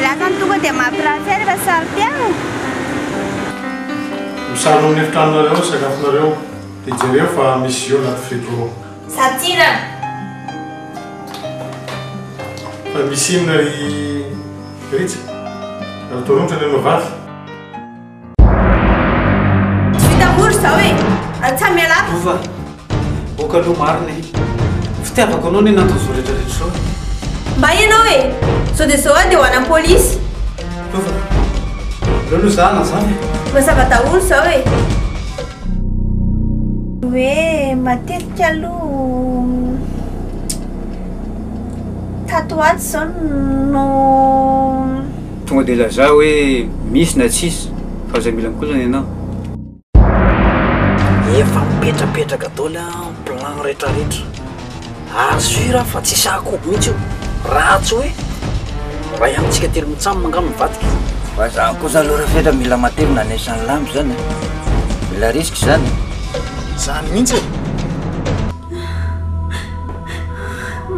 Belaka ny tonga dia mampiratsy rehefa sary-piano. Misaro amin'ny efitranonareo sakafonareo dia jereo fa misy eo anaty frigo. Satsirana. Fa misy inona ry Ritsy? Ary torontra ny anao vavy. Tsy vitamory zao e. Tsy miala. Ova. Boka aloha marina. Fitiavako anao ny natao zao rehetrarehetra zao. Mba ianao e. Sao dia zao dia ho ana polisy. Ova. Reo aloha zahana zany. Mazava daholo zao e. Hoe matetika aloha tatoaty zao no tonga dia lazao hoe misy na tsisy fa zay mila mikozana ianao. Efa mipetrapetraka daholo a plan rehetrarehetra ary sura fa tsy sakoby mihitsy io ratsy hoe raha ihanytsika telo mitsamy mangano mivadika. Fa zany kosa aloha rafetra mila matevy nanesan'ny lamby zany mila risky zany Zany mihitsy e.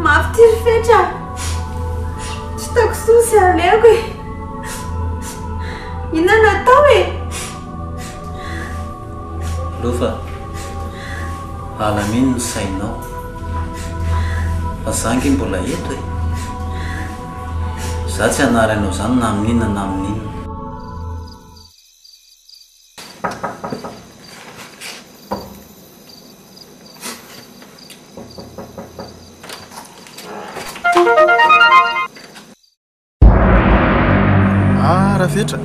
mafy ty rifetra. Tsy taoko sosy aleoko e. Inona natao e? Lofa. Alamino ny sainao. Fa zangy mbola eto e. Za tsy anaranao zany na amin'inona na amin'inona. Rafetra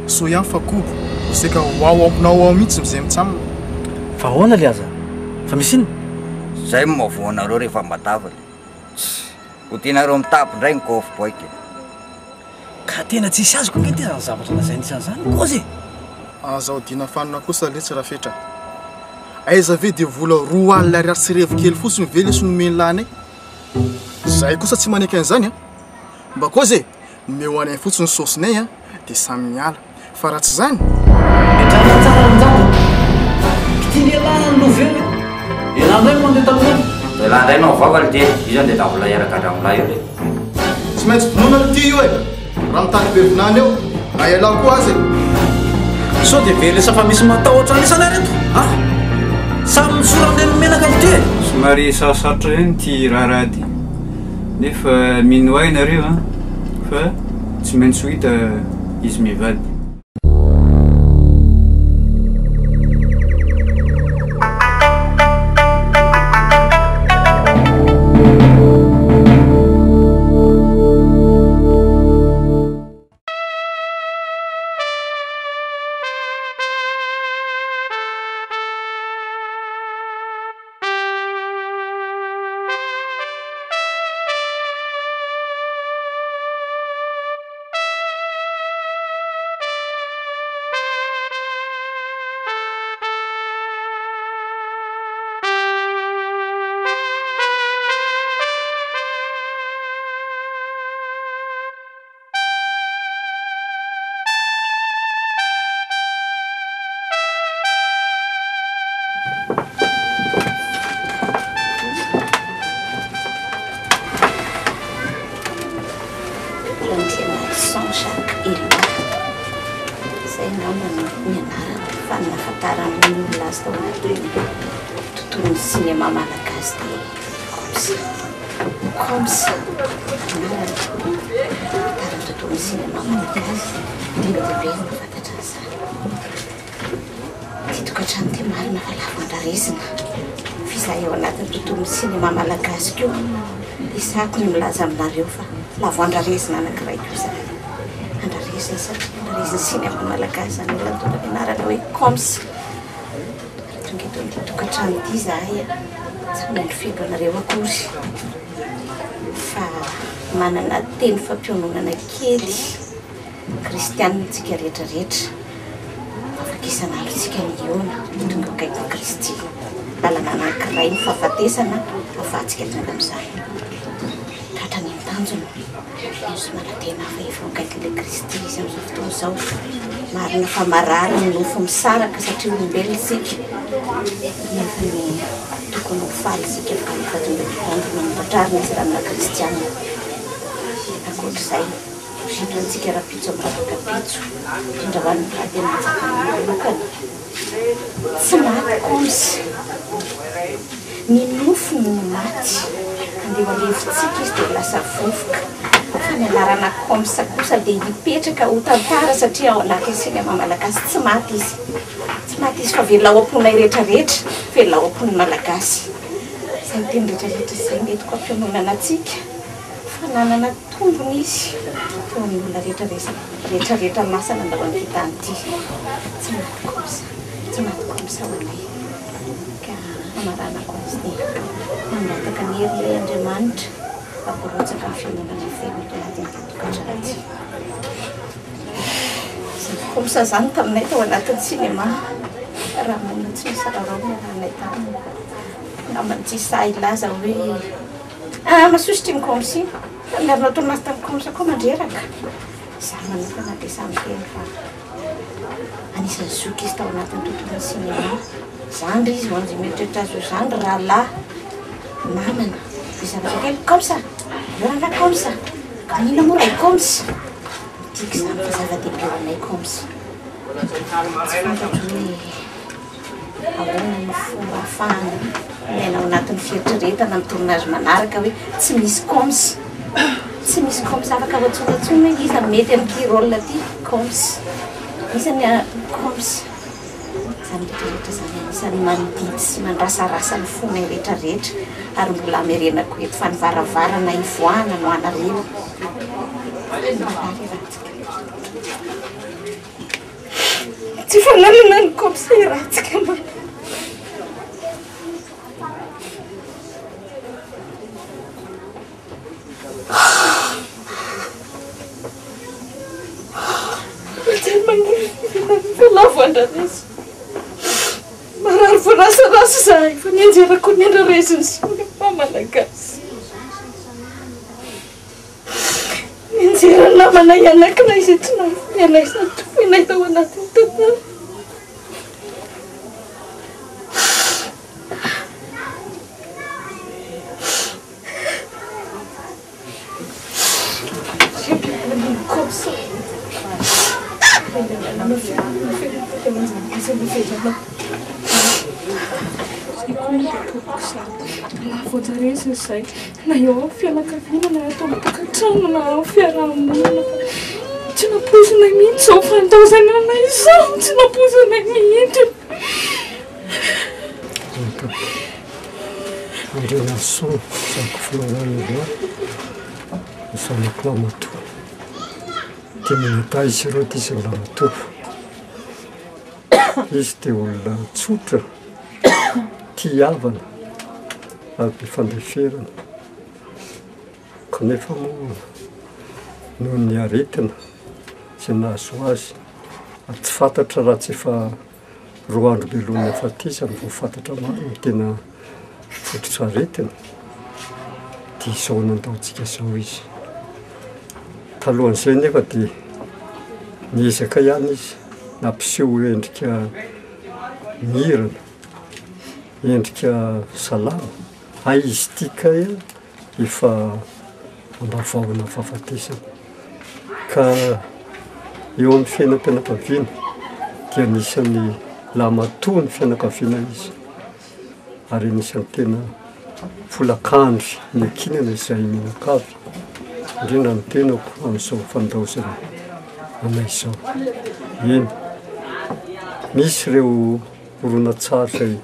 so ihany fa kobo iseka ao ampinao ao mihitsy mizay mitsamina. Fa ahoana le aza? Fa misy inona? zay mavoanareo rehefa matavana ho tianareo mitapo ndray ny kofo boiky. Ka tena tsisy azoko nge ty zany zavatra nazay nisan'izany kozy. Azaho dina fanina kosa letsy Rafetra. Aiza ve dia vola roa alina ariary sy revo kely fotsiny ve lesy nomeny lany zay kosa tsy maneky an'izany a. Mba kozy meo anay fotsiny sosinay a dia samy miala fa raha tsy zany Tsara amin'izany. Kitiny ialana ny lovely. Ialana ndray mandeha tamin'any. Laha ndray nao vavany dia izany dia tavola iaraka hatraminay eo le tsy maintsy vonona ty io e. Raha mitany be vinany eo na ialao koa azy Sao dia velesa fa misy matahotra anisana reto. Ah? Samy misorandeny menaka ny ty. Somary sarosarotra ihany ty raharaha ty nefa mino ahy nareo a fa tsy maintsy ho hita izy mivady. Cinéma malagasy comme ça tontolo cinéma malagasy be fantatra zany ty tokantrano ty marina fa lavo andraresina fiza eo anatin'ny tontolo cinéma malagasy keo isako ny milaza aminareo fa lavo andraresina anankiray ko zany andraresina satria andraresina cinéma malagasy zany latona fianarana hoe comme ça tokantrano ty zahay tsy maintsy febo anareo akory fa manana teny fampiononana kely kristianitsika rehetrarehetra afaka isan'androtsika niona tonga akaiky Kristy lalana anankiray ny fahafatesana afahantsika tonga amin'izany tratra ny mitanjona izy manatena hafa efa akaiky le Kristy izy amin'izao fotoana izao marina fa marary ny nofo misaraka satria olombelona isika nefa ny tokony ho faly isika fa efa tonga mitandrona mipatrarina izy raha amina kristianina ankoatr'izay Indrantsika rapitso miravaka pitso indra hoan'ny rahatena lokana tsy maty komsa ny nofo no maty andeha alevitsika izy dia lasa vovoka fa ny anarana komsa kosa dia hipetraka ho tantara satria ao anaty sinema malagasy tsy maty izy fa velona ao am-ponay rehetrarehetra velona ao am-pony malagasy izay teny rehetrarehetra izay metiko ampianonana atsika fa nanana tombony izy teo amin'ny olona rehetrarehetra masana ndao any vitanyity tsy maty komsa ho anay ka amaranako azy dia manataka ny hery ilay Andriamanitra amporotsaka amin'ny fianonana velona to anatin'ny tokantranaty komsa zany taminay tao anatin'ny sinema raha monina tsy misy rarao rahanay taminy namany tsy sahy laza hoe masositry ny komsa iny miarina tonazy tamin'ny komsa koa mandreraka za manokana dia samy teny fa anisan'ny zoky izy tao anatin'ny tontolon'ny sinema zany ry izy hoan'izay mieritreritra azy ho zany rahalahy namana dia zavatra kely komsa eo raha komsa ka nina moa raha komsa tiako zany fa zava-dehibe ho anay komsa tsy fantatro hoe ahoana ny fomba ahafahana miaina ao anatin'ny fieritreretana amin'ny tournazy manaraka hoe tsy misy komsa afaka hoatsongatsona izy mety amin'ity rôle ty komsa isany komsa zany rehetrarehetra zany anisany mandidy sy mandrasarasa ny fonay rehetrarehetra ary mbola amerenako eto fa nivaravarana ivoahana no anareo tsy fananana ny komsa iratsika ma Lavoandrarezy marary voarasarasa zahay fa nianjerako ny andrareziny sy fa malagasy nianjera namana ianakina izy tsy nafianay satofinay tao anatin'ny tantara Lavoandrarezy izay na eo amin'ny fianakaviana na atao mitokantrano na amin'ny fiarahamonina tsy nampozonay mihitsy zao fantaozanana izao tsy nampozonay mihitsy Andrena son zako filohanany loha mifanako lamatoa timinata izy ireo ty izy lamatoa izy dia olona tsotra tia havana aby fandeferana kanefa moa noho ny aretina izay nahazo azy tsy fantatra raha tsy efa roa andro belonina afatizany vao fantatra maro ny tena fototra aretina dia izao nandaontsika zao izy talohan'izay nefa dia niezaka ihany izy nampiseho endrika mirana endrika salama izy tika efa ambavahona fahafatesana ka eo amin'ny fiainam-pianakaviana dia anisan'ny lamatoa ny fianakaviana izy ary anisan'ny tena folakandry ny akinana izay mianakavy indrindra ny tenako amin'izao fandaozana anay izao eny misy ireo horonan-tsary izay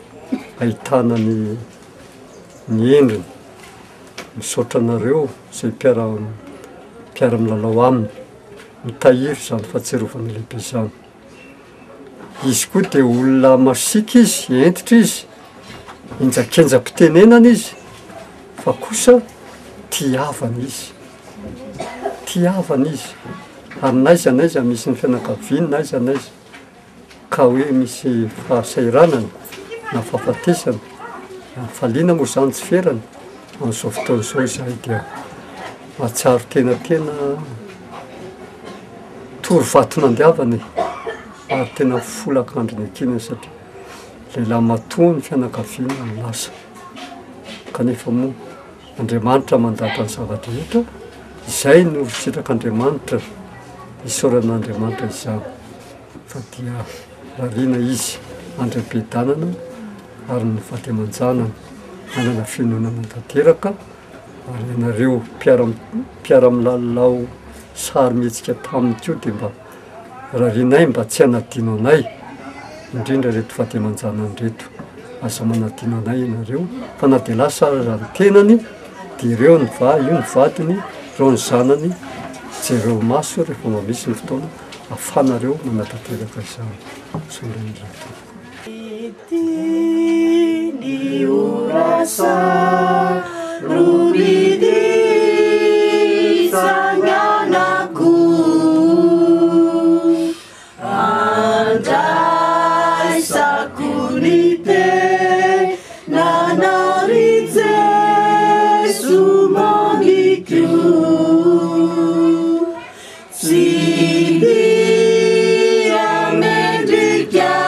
ahitana ny endriny misaotra anareo izay mpiara-milalao aminy mitahiry izany fahatserovana lehibe izany izy koa dia olona masika izy entitra izy injakenjam-pitenenana izy fa kosa tiavana izy ary naiza misy ny fianakaviana naiza ka hoe misy fahasairanana na fahafatesana faliana moa zany tsy ferana amin'izao fotoan'izao izahay dia mahatsiaro tena tory vatonandiavana ary tena folakandro ny akinana satria lehilahy matoa ny fianakaviana ny lasa kanefa moa Andriamanitra mandaka ny zavatra rehetra izay no sitrak'Andriamanitra isaoran'Andriamanitra izao fa dia rariana izy andram-piadanana ary ny vady aman-janany anana fianonana tanteraka ary ianareo mpiara-milalao sary mihetsika taminy keo dia mba rarianay mba tsy hanadino anay indrindra reto vady aman-janany reto aza manadino anay ianareo fa na dia lasa raha ny tenany dia ireo io ny vadiny reo ny zanany jereo maso rehefa mamisy ny fotoana afanareo manatanteraka izany sondraindray Ni urasa rubidi sanganaku andai sakunite nanarize sumagiku sidi amendikau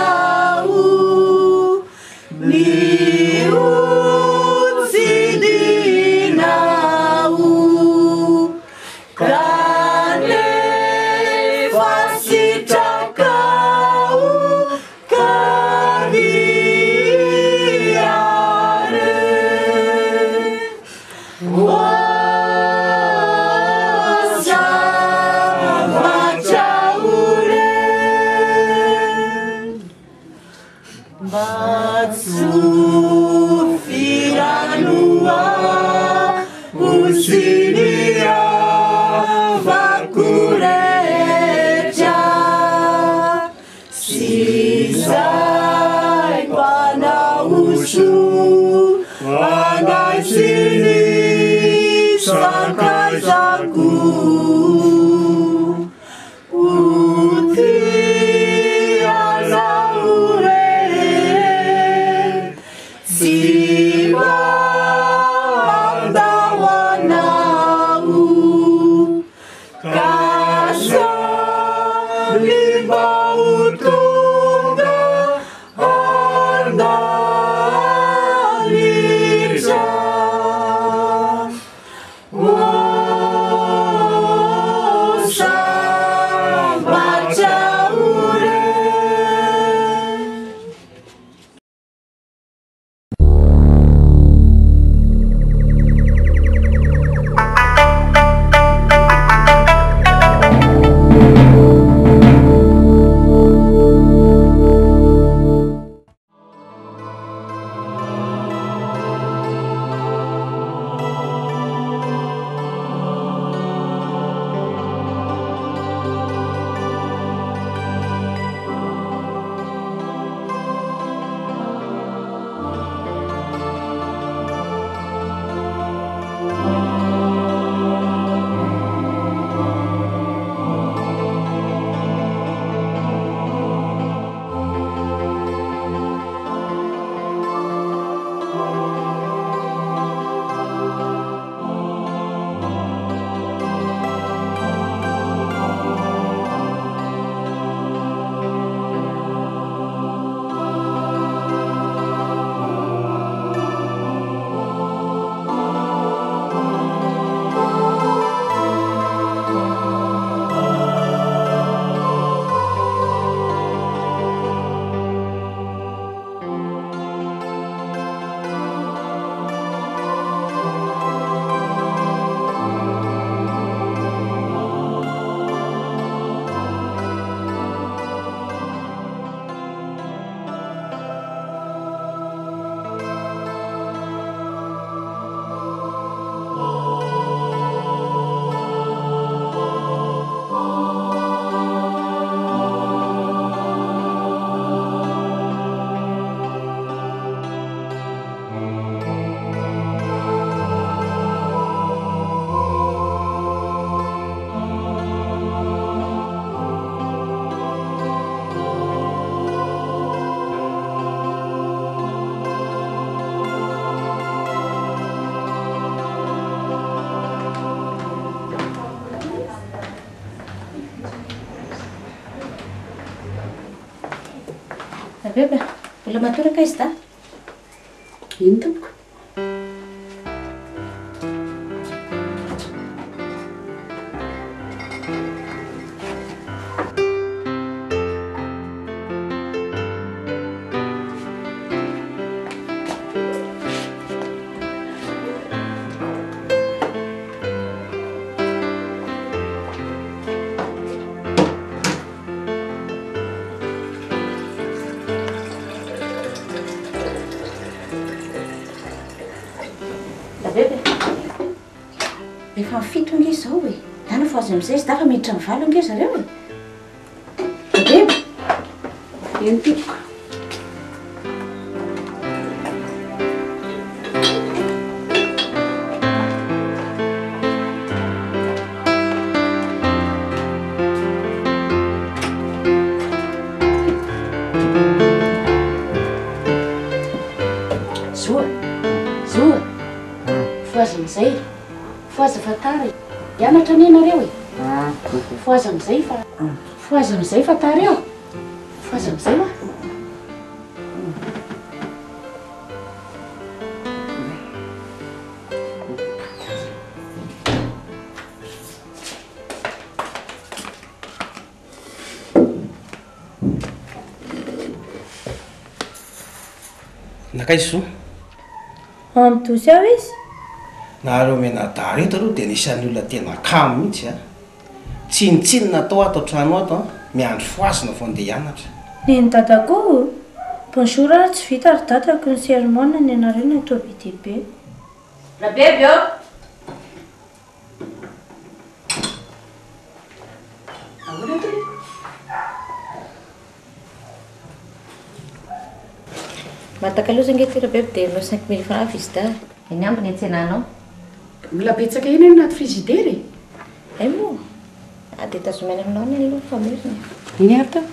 Bebe, mbola matoraka izy ta? Ino tompoko? Efa fitong izao e. Dana fa azy amin'izay izy dafa miditra mivalo ange zareo e. Bebe. Eny tiko. Zoa. Foazy amin'izay. Foazy fatary. Hianatra ny ianareo e. Foazy amin'izay fa foazy amin'izay fatareo. Foazy amin'izay ma. Nakaiso? Amitozy aho izy. Nahareo menadary eto aloha dia nisan'ny olona tena kamo mihitsy a. Tsinitsiny natao ato trano ato a, miandry foasina vao andeha hianatra. Ny dadako, bonjour ary tsy vita ary dadako ny sermona ny anareo ny atao be dia be. Rabeby ao. Matakaloza nge ty rabeby dia nao 5000 francs visita. Eny ambiny antsenanao. Mila betsaka eny anaty frigidaire. Ay moa. Dia tazomana aminao ny aloha famerina. Iny ary tao.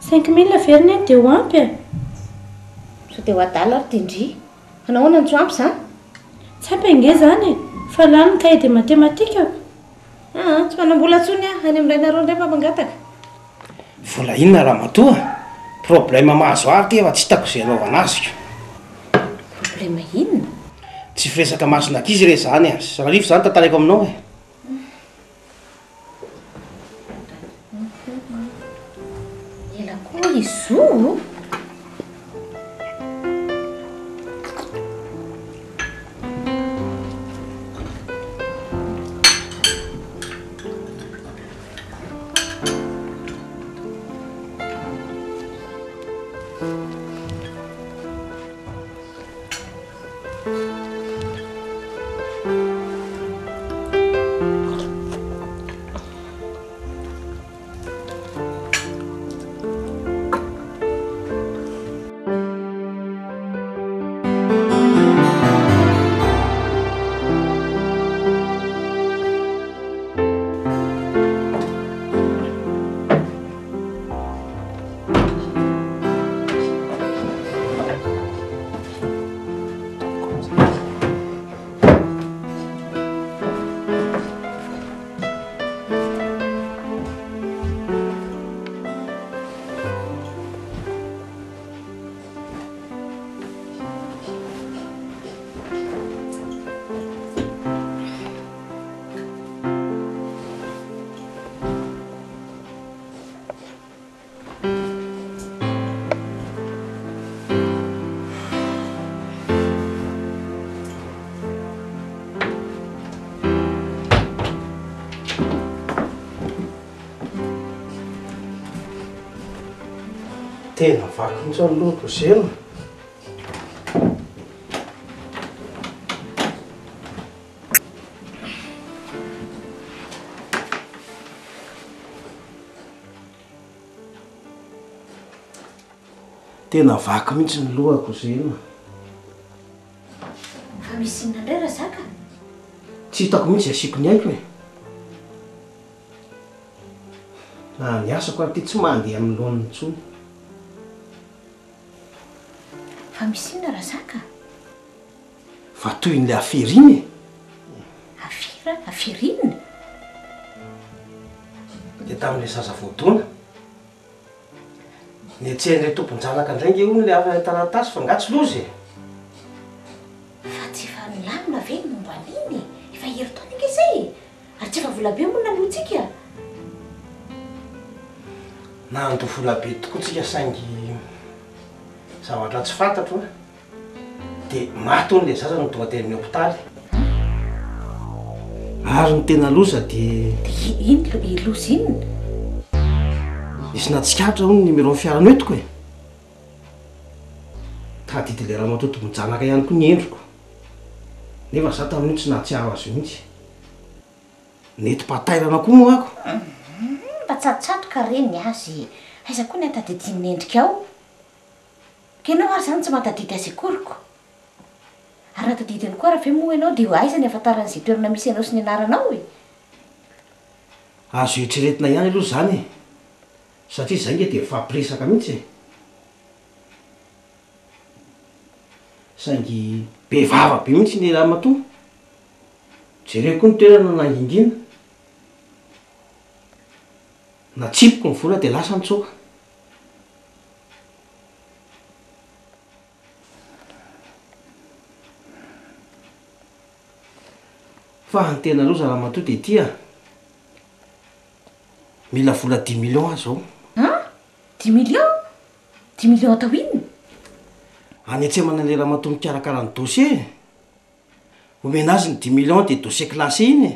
Cinq mille verina dia ho ampy e. So dia ho adala ary tindry. Anao ahoana ny tsy ampy izany? Tsy ampy ange izany e. Fa lany ny cahier de matematika. Tsy manambola ntsony a. Any amin'ny ray nareo indray mamangataka. Vola inona raha matoa? Problème mahazo ahy ty efa tsy hitako izay anaovana azy. Problème inona? Tsy firesaka masina ankizy re zany a. Sararivo zany tantarako aminao e. Ela koa izy io. Tena vaky mihitsy ny loto zeno. Tena vaky mihitsy ny lohako zeno. Fa misy inona indray raha zaka? Tsy hitako mihitsy asiako ny aiko e. Na ny asako ary ty tsy mandeha amin'ny lohan'ny ntsony. Fa misy inona raha zaka? Fa toy n'ilay aferiny e. Aferinina? Dia tamin'ilay zaza voadona. Ny etsehan'ilay tomponjanaka indray nge hono ilay avy taratasy fa ngatsy lozy e. marina ve ny momba an'iny efa hery taona ika izay ary tsy efa vola be moa naloantsika nandro vola be tokoa tsika saingy zavatra tsy fantatro dia maty n'ilay zaza no tonga teny amin'ny hôpitaly ary ny tena loza dia iny loza inona isy natsikatra ho ny numéro ny fiarano etiko e tahadidy le raha matoto mijanaka ihany koa ny endriko nefa za tamin'io tsy nahatsiaro azy io mihitsy nety-patairana koa moa ako mba tsatotsatoka reny azy aiza koa ny atadidin'ny endrika ao kenao ary zany tsy matadidy azy akoriko ary natadidiny koa raha ve moa ianao dia aiza ny afantaran'izay toerana misy ianao sy ny anaranao e azo eritreretina ihany aloha zany e satria zay nge dia fampiresaka mihitsy e saingy be vava be mihitsy ny raha matoa jereo koa ny toerana nangingina natsipoko ny vola dia lasa nitsoka fa ny tena loza raha matoa dia tia mila vola 10 millions azy zao 10 millions 10 millions atao inona anetsemana le raha matoa mikarakara ny dossier omena azy ny 10 millions dia dossier classé iny e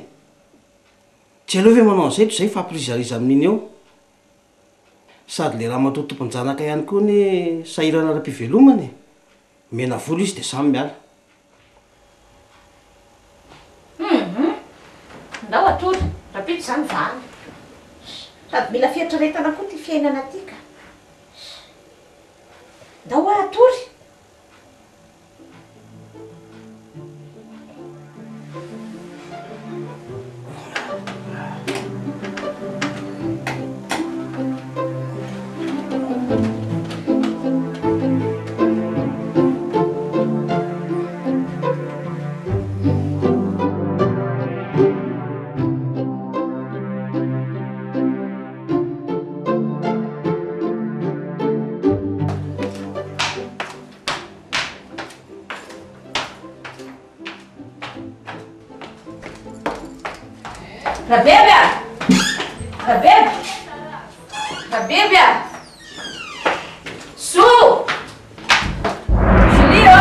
tsy aloha ve manao an'izay toy izay fampirizariza amin'iny eo sady le raha matoa tomponjanaka ihany koa ny sahirana ara-pivelomany mena vola izy dia samy miala ndao atory rapito zany vany sady mila fiatreretana koa ty fiainana atyka ndao atory Rabebia! Rabebia! Rabebia! Su! Julie!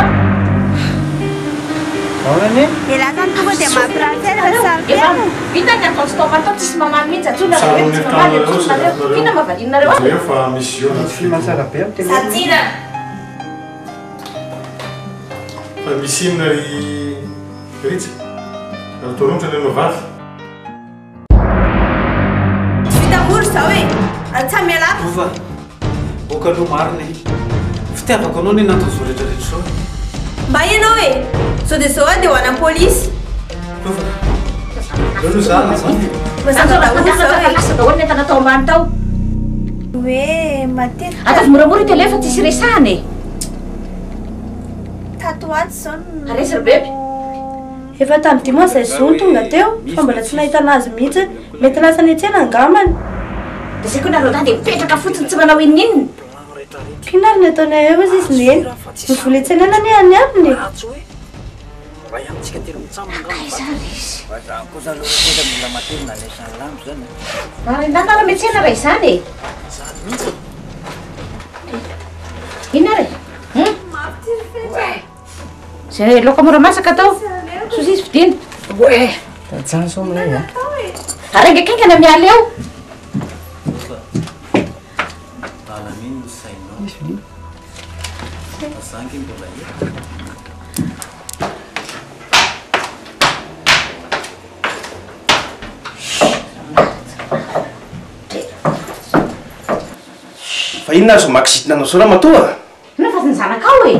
Aonany? Ilazany tonga dia mampirantsy fa saroteny. Vita ny atao stop atao tsisy mamamy mihitsy atsona hoe tsy mamamy atsosinareo. Vita mavalinareo Zay fa misy eo fimatsara be amin'ny tena. Satsina! Fa misy inona ry Ritsy? Toromotra ny anao vavy. Zao e atsamy alako ova boka aloha marina fitiavako anao ny natao zao rehetrarehetra zao mba ianao e sao dia zao dia ho ana polisy aloha zany zany lasa daholo ny entana tao ambany tao hoe matetika atavy moramora tele fa tsisy resahany e tatoaty zao aresy ry beby efa tamin'ny dimanche zay zony tonga teo fa mbola tsy nahitana azy mihitsy mety lasa ny atsena angamany dia zay koa nareo dady mipetraka fotsiny tsy manao inninona kinary ny ataonay eo izy izy neny mivola antsenana ny any aminy aiza resy zany kosa aloha rehetra mila matevina lesany lambo zany narendana metsena raha izany e inona re zay laoka mora masaka atao sosisy vidina oe Tsany somilay a arengakengana miala eo talaminy sainao azangy mbola fa inona azo makisitina anao zao raha matoa ina fa ny zanakao e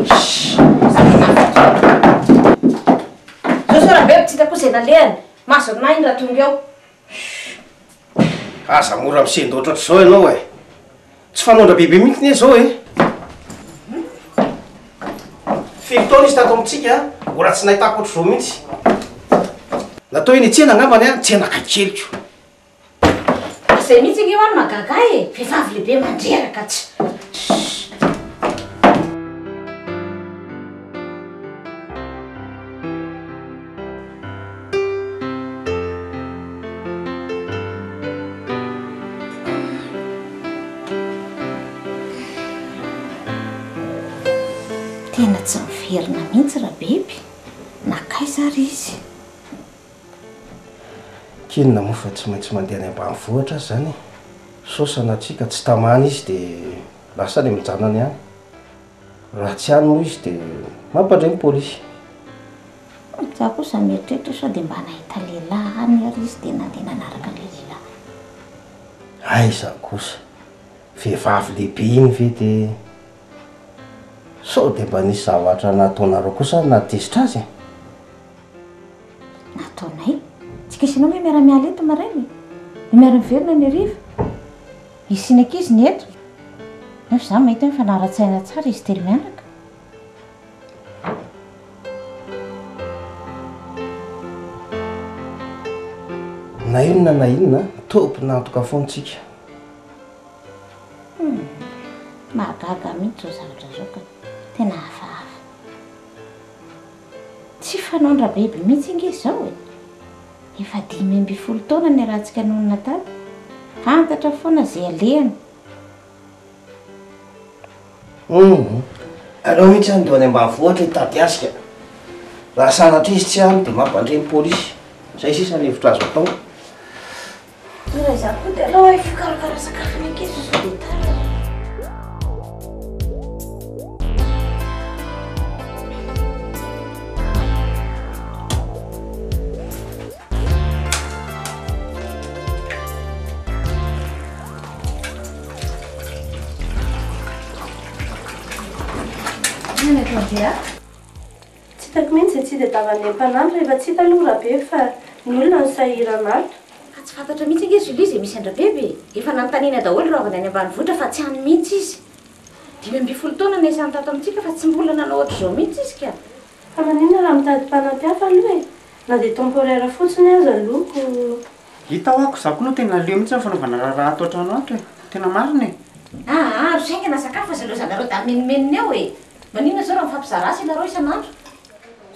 zao so raha be tsy hitako izay nalehany maso ana iny raha tonga eo aza mora misendo ohatratra zao ianao e tsy fanondra bebe mihitsy ne zao e filotona izy tato amitsika mbola tsy nahitako ohatr' zao mihitsy natao iny tsena angambany a tsena kaikeliko zay mihitsy iny eo any magaga e vehivavy lehibe mandreraka tsy tena tsy miverina mihitsy raha biby nakaizary izy kinona moa fa tsy maintsy mandeha any ambanivohitra azy zany sosana atsika tsy tamana izy dia lasa ny mijanany any raha tsy any moa izy dia mampandray ny pôlisy za kosa mieritreritra sao dia mba nahita lehilahy any ary izy dia nandeha nanaraka lehilahy aiza kosa vehivavy lehibe iny ve dia sao dia mba nisy zavatra nataonareo kosa natezitra azy nataonay tsika isinao hoe miara-miala eto marainy miara-miverina ny ariva isiny ankizy ny eto nefa za mahita hoe fanara-tsaina tsara izy telo mianaka na inona topy nantoka foantsika mahagaga mihitsy zao zavatra zao ka tena hafahafa tsy fanaondra biby mihitsy ingizy zao e efa 5 taona ny rahantsika nonona tady fantatra foana zay alehany aleo mihitsy any do any ambanivohitra hitady asika raha sanatra izy tsy any dia mampandray ny pôlisy zay sisa ny hevitra azo atao raha za koa dia alao hoe fikarakara sakafo ny ankizy sao dia tara tsy hitako mihitsy tsy dia davany ampanandro rehefa tsy hita aloha raha be fa ny olona ny sahiran'alitra ka tsy fantatra mihitsy ingizy izy misy andra-bebe efa nanontaniana daholo reo avany any ambanivohitra fa tsy any mihitsy izy 5 taona na isany tato amintsika fa tsy mbola nanao ohatra izao mihitsy izy ka fa maninona raha mitady mpanampiafa aloha e na dia temporaire fotsiny aza loko hita hoako za koa no tena leo mihitsy fanaovana raha atao trano ato e tena marina e aro saingana sakafo aza loazanareo da menimeniny eo e maninona zao raha mifampizara sy ilareo isan'andro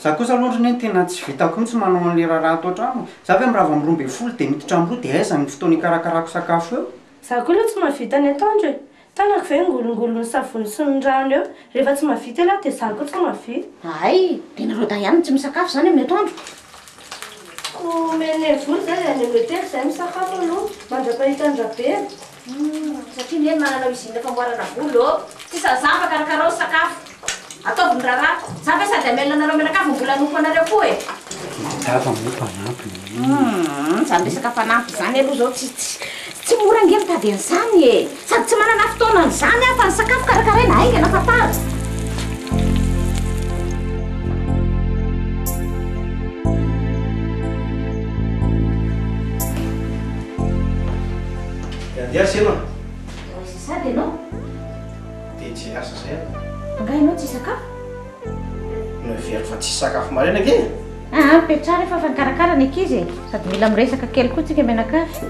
za kosa loatrany hoe tena tsy vitako mihitsy manao an'le raha atao trano za hoe mirava amin'ny 12 dia miditra amin'ny 2 dia aiza ny fotoany ikarakarako sakafo eo za koa aloha tsy mahavita ny ataondro e tanako ve ngolongolony savony sy ny rano eo rehefa tsy mahavita elahy dia za koa tsy mahavita ay dia nareo da ihany tsy misakafo zany amin'ny atoandro ko mene voly zany any Angleterre zay misakafo aloha mandrapahitandra-be satria ny eny mananao izina famboarana volo tsy sazava karakarao sakafo ataoviny raharaha za ve sady amelona anareo menakafo mbola noko anareo koa e dava mopanampy zany resaka fanampy zany aloha zao tsy mora nge mitady an'izany e sady tsy manana fotoana an'izany fa ny sakafo karakaraina aingana fatara Andiasa ianao? Misy sady ianao? Dia tsy asa zay Angaha ianao tsy sakafo? Very fa tsy sakafo maraina ke? Petrara efa fa nikarakara ny ankizy e sady mila miresaka kely koa tsika menakafy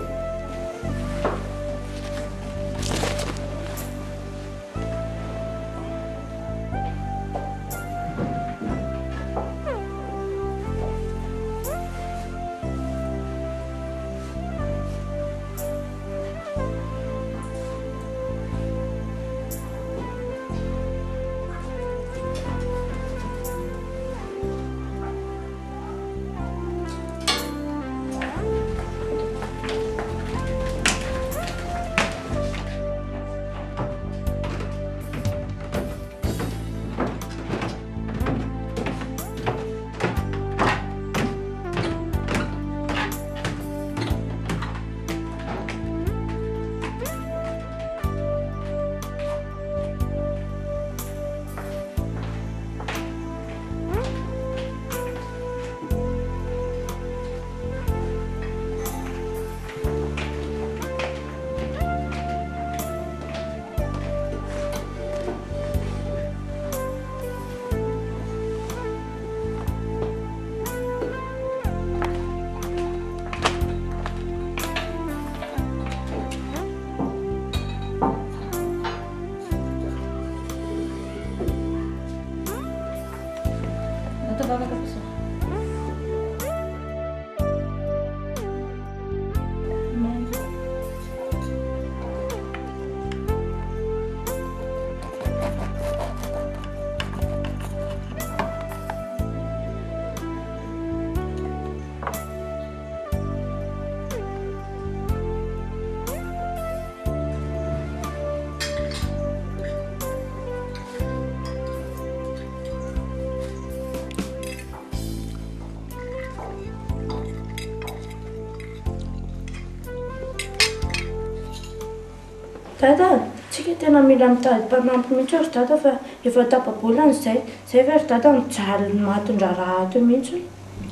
Dada, tsika tena mila mitady mpanampy mihitsy ry dada fa efa tapabolana izay. Zay ve ry dada mijaly matondra raha ato mihitsy.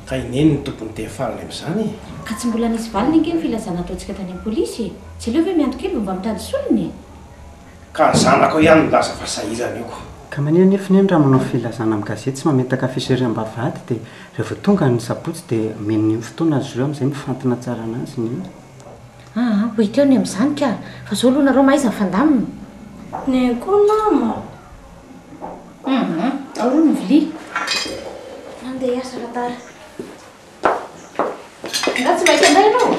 Ka ineny ny tompony tefariny amin'izany. Ka tsy mbola nisy valiny ange ny filazana ataontsika tany amin'ny polisy. Tsy aleo ve miandro kely mba mitady solony. Ka zanako ihany milaza fa sahirana io. Ka maneo nefa ny raha manao filazana amin'ny gazety tsy mametaka fiseram-bavahady dia rehefa tonga ny sabotsy dia men'ny fotoana azy ireo amin'izay mifantina tsara anazy ny. Ho teo ny amin'izany ka fa zao aloha nareo mahaiza fandamina. Ny koa nama. Aloha ny vilia. Nandeha hiasa ratara. Nga tsy mainka andray ianao.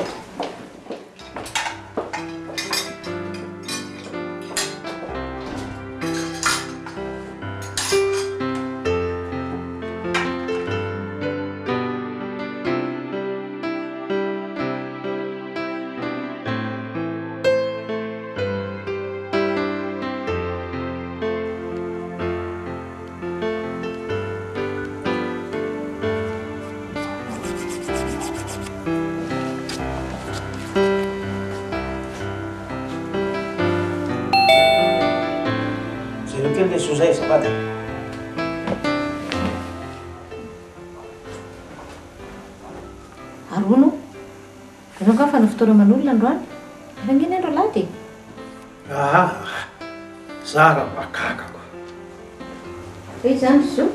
Arono, ianao ka fa nofotoana man'olona androany? Nangina andro lady? Zara makakako. Izany zo?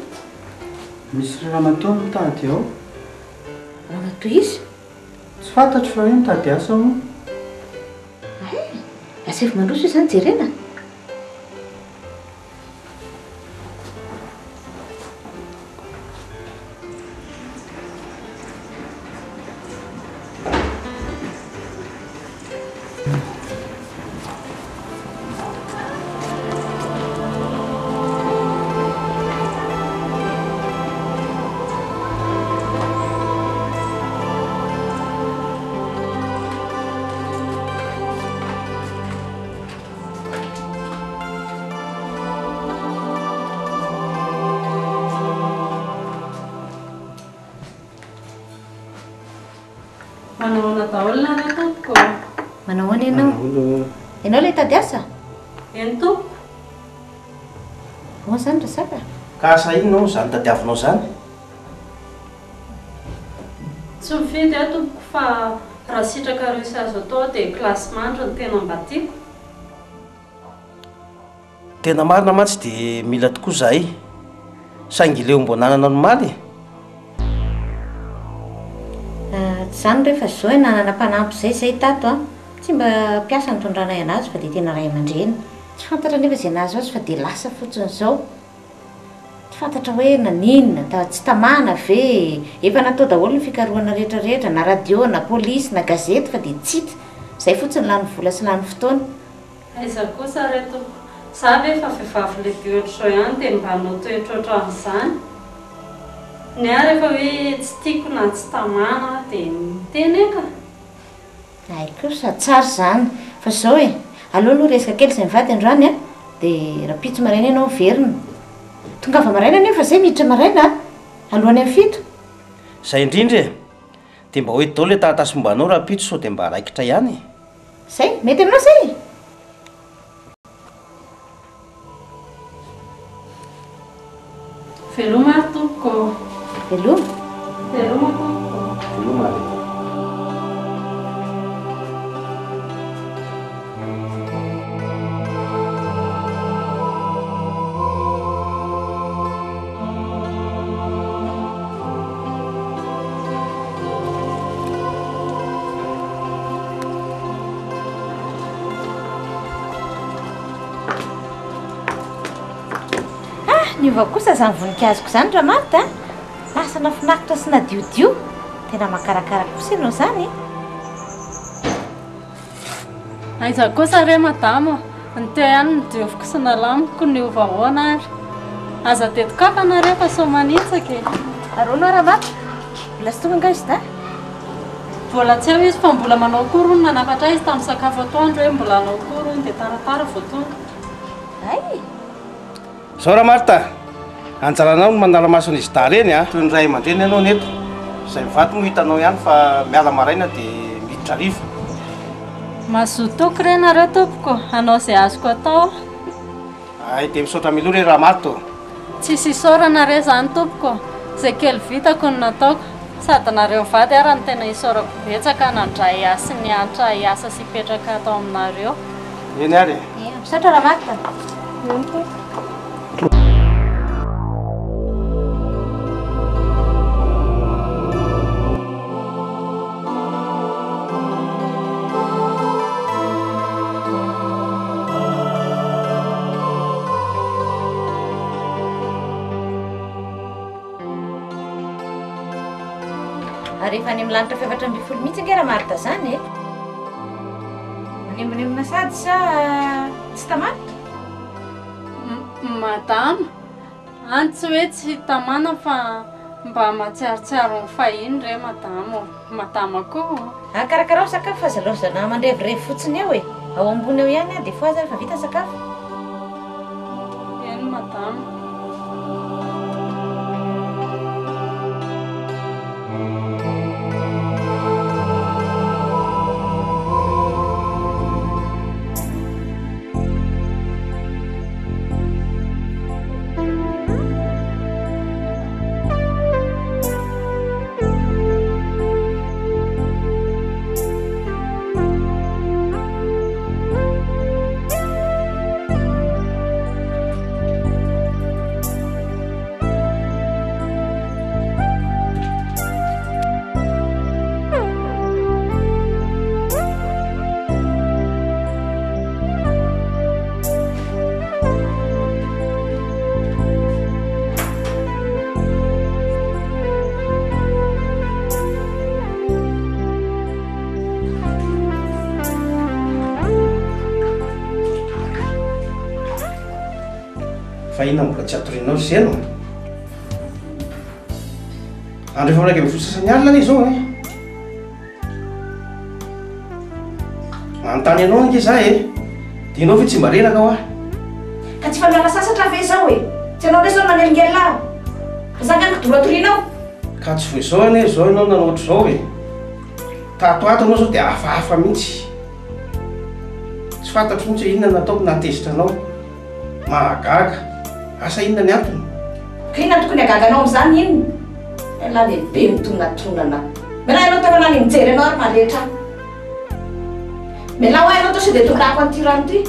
Misy ramatoa mitady ao. Ramatoa izy? Tsy fantatro fa hoe mitady asa ao. Asa efa mandroso izany jerena? Manaona daholo na ray tompoko. Manao any ianao? Ianao ilay tady asa? Eny tompoko. Ahoana izany resaka? Ka asa inonao izany tadiavinao izany? Tsy mifidy aho tompoko fa raha sitraka resy azo atao dia klasy mandro ny tena mba tiako. Tena marina mantsy dia mila tokoa zahay. Saingy leo mbo nanana nomaly. Zany rehefa zao nanana mpanampy zay tato tsy mba mpiasa nitondranay anazy fa dia tena ray aman-dreny. Tsy fantatra nefa izay nahazo azy fa dia lasa fotsiny izao. Tsy fantatra hoe naninona, tsy tamana ve, efa natao daholo ny fikarohana rehetrarehetra na radio na polisy na gazety fa dia tsita. Izay fotsiny lany vola sy lany fotoana. Aiza kosa ray tompoko. Za ve fa vehivavy lehibe ohatr'izao ihany dia mba hanao toetra ohatran'izany. Ny ahy rehefa hoe tsy tiako na tsy tamana dia miteny eka. Ay kosa tsara izany fa zao aleo aloha resaka kely izay mivady androany dia rapitso maraina ianao verina. Tongava maraina nefa zay miditra maraina alohan'ny amin'ny fito. Izay indrindra dia mba hoe dao ilay taratasy mombanao rapitso sao dia mba raikitra ihany. Zay mety aminao zay. Veloma ary tompoko. Veloma? Veloma tompoko. Veloma ary. Niova kosa izany vonikazoko izany raha marita. Lasa nafinaritra sy nadiodio. Tena makarakara kosa ianao izany. Aiza kosa re madama, ny teo ihany ny dioviko sy nalamiko ny ovahoana ary. Aza teto-kafana re fa sao manitsaka. Aroana raha marita. Mbola sy tonga anga izy da? Mbola tsy eo izy fa mbola manao korony nanafatra izy tamin'ny sakafo atoandro hoe mbola hanao korony dia taratara vao tonga. Ay! Zao raha Marta, anjaranao no manara-masony izy da reny toy ny ray aman-dreny ianao neto. Izay mivady mo hitanao ihany fa miala maraina dia miditra riva. Mazotoako re nareo tompoko, anao izay azoko atao. Ay dia misaotra miloha re raha maty. Tsisy isaorana re zany tompoko, izay kely vitako no nataoko. Sady nareo vady ary no tena isaorako betsaka nandray asa ny antra hiasa sy hipetraka atao aminareo. Eny ary. Misaotra raha maty. Rehefa any amin'ny lanitra fefatra amby folo mihitsy nge raha marita zany e. Manembonembona sady sa tsy tamana? Madama, any tsy hoe tsy tamana fa mba matsiarotsiaro ny fahiny re madama koa. Karakara sakafo fa zalaozana mandrevirevy fotsiny eo e. Ao ambony eo ihany dia foaza rehefa vita sakafo. Eny madama. Fa inona mbola tsy atorinao ry zeno? Andro efa miraika mivory sasany alina anie izao e. Manontany anao ange za e. Dinao ve tsy mba reraka aho ah? Ka tsy fanala sasatra ve izao e? Tsy anao re zao manelingela aho. Zangany kidoratorianao. Ka tsy voa izao anie izao ianao nanao ohatr'izao e. Tatoato anao zao dia hafahafa mihitsy. Tsy fantatro mihitsy hoe inona nataoko natezitra anao. Mahagaga. Asa inona ny antony? Ka inona tokony hagaganao amin'izany inona? Ela lehibe mitonatronana. Mela ianao tao anany mijery anao ary maletra. Mela ho ianao tao sy dia tokony an'ity rano ity.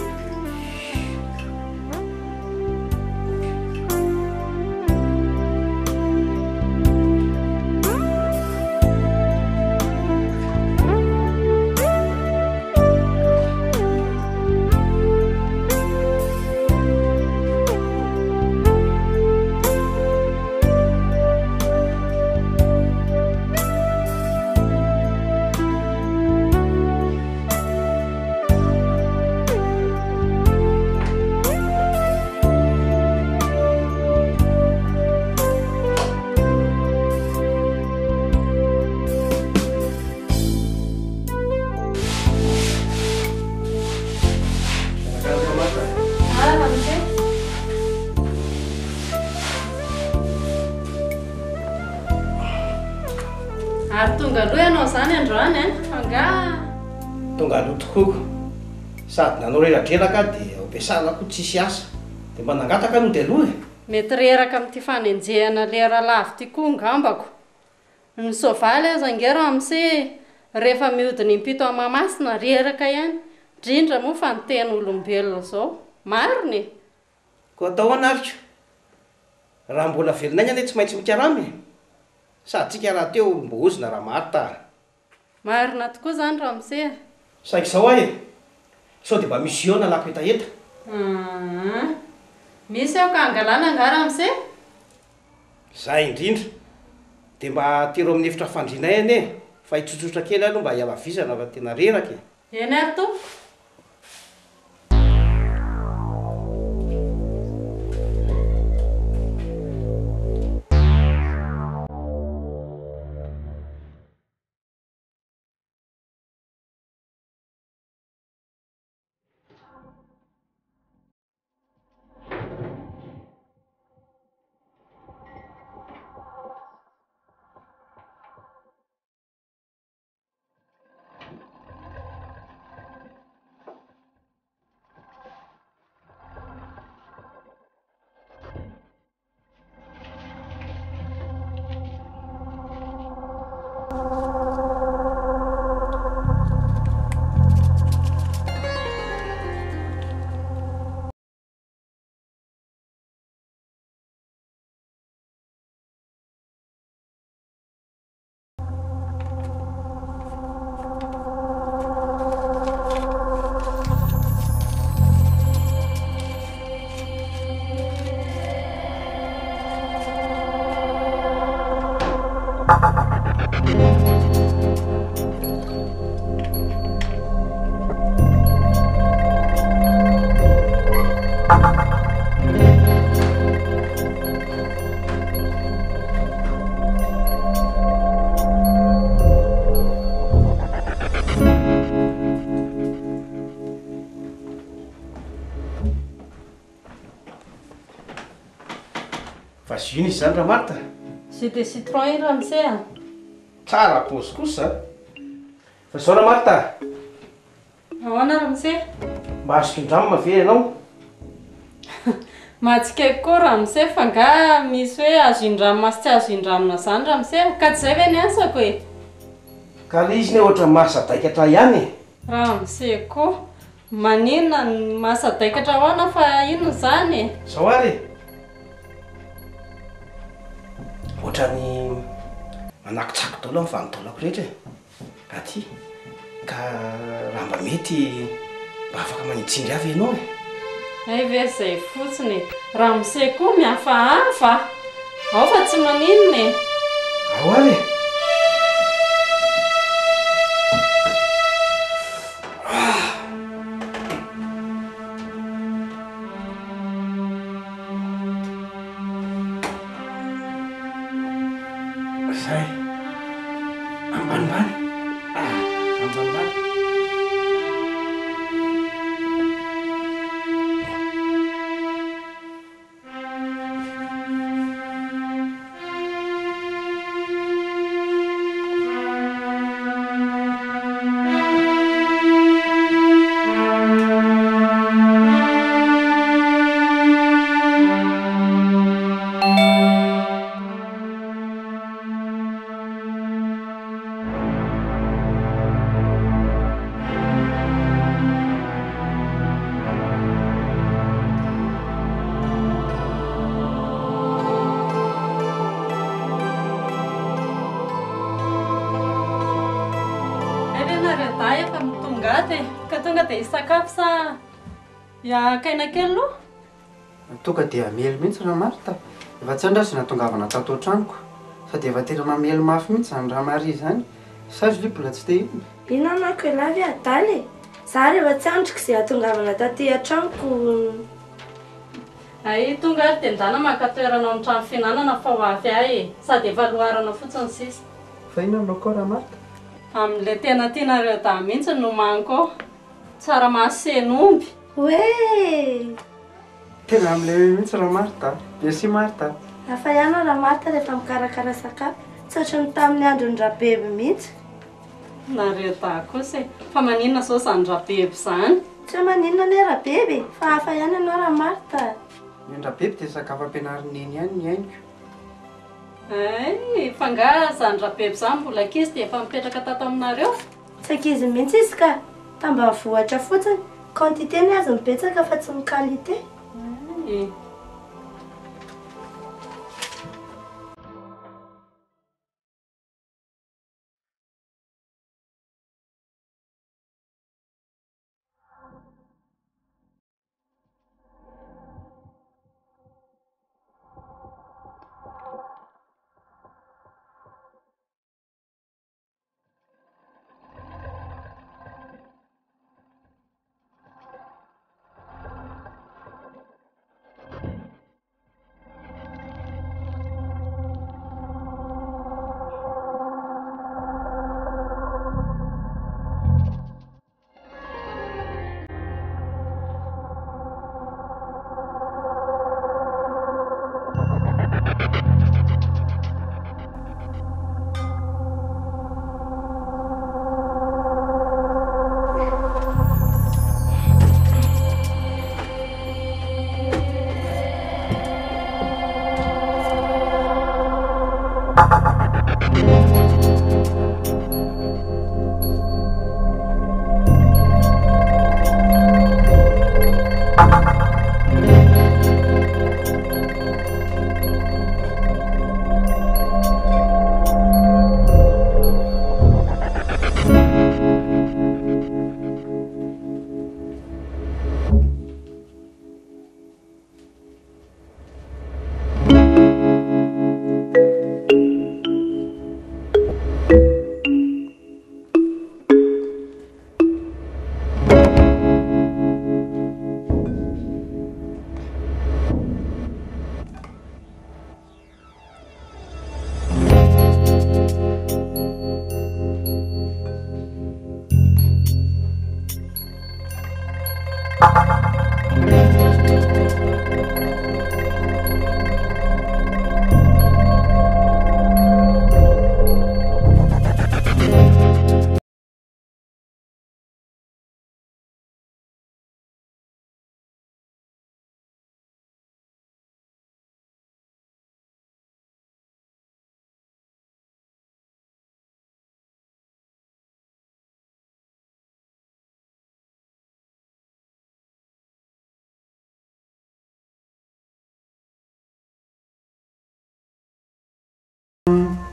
Ary tonga aloha ianao zany androany e, anga tonga aloha tokoako. Sady nanao reradreraka dia ampiasana koa tsisy asa. Dia mba nangataka aloha dia aloha e. mety reraka amin'ity fanenjehana lera lavo ty koa ngambako. Ny soavaly aza ngero amin'se rehefa mihodiny impito amin'ny Mahamasina reraka ihany. Indrindra moa fa ny teny olombelona zao. Mariny. Koa atao anarika. Raha mbola velonay anie tsy maintsy mikaramy. Sady tsika raha teo mbo ozina raha marita. Marina tokoa zany Ramose. Saika izao ahy. Sao dia mba misy eo nalako etaeta. Misy eo ka angalana anga Ramose? Zay indrindra. Dia mba tero amin'ny efitra fandrinay anie. Fa hitsotsotra kely aloha mba hialavizana fa tena reraka. Eny ary tompoko. Ino izy zany raha Marta? Jus de citron iny ramose a. Tsara paozy kosa. Fa zao raha Marta. Ahoana ramose? Mba azokindramina ve ianao? Mahatsikaiky koa ramose fa nga misy hoe azo indramina sy tsy azo indramina zany ramose ka tsy zay ve ny asako e? Ka le izy ne ohatra mahasadaikatra ihany e. Ramose koa maninona ny mahasadaikatra hoana fa ino zany e? Zao ary ohatrany manakitsako daholo amin'ny vanitaolako rehetra e. Aty ka raha mba mety mba afaka manitsindry avy ianao e. Ay ve zay fotsiny ramose koa mihafahafa ao fa tsy maninona e. Ao ary zay ambanimbany ambanimbany Sakafo sa kaina kely aloha? Tonga dia miely mihitsy raha Marta. Efa tsy andraso natongavana tato an-tranoko. Sady efa tena mamely mafy mihitsy zany raha Maria zany. Sazy lui mbola tsy te ino. Ino anako elavy adaly? Za rehefa tsy andrika izay atongavana taty an-tranoko. Ay tonga ary tendana makatoerana amin'ny trano fihinanana fa ho avy ahy e. Sady efa loharana fotsiny sisa. Fa ino anao koa raha Marta? Amin'ilay tena tianareo da mihitsy no manko. Tsara mahasen'omby. Hoe! Tena amin'ilay mihitsy raha Marta. Merci Marta. Hafa ihany raha Marta rehefa mikarakara sakafo. Tsy ohatran'ny tamin'ny andron'ny rabeby mihitsy. Nareo da kosa e. Fa maninona zao zany rabeby zany? Tsy maninona ne rabeby? Fa hafa ihany ianao raha Marta. Ny rabeby dia sakafo ampianarin'iny ihany ny haingo. Ay, fa nga zany rabeby zany mbola kizy dia efa mipetraka tato aminareo? Tsy ankizy mihitsy izy ka. Tamba vohatra fotsiny, quantité ny azo mibetsaka fa tsy ny qualité.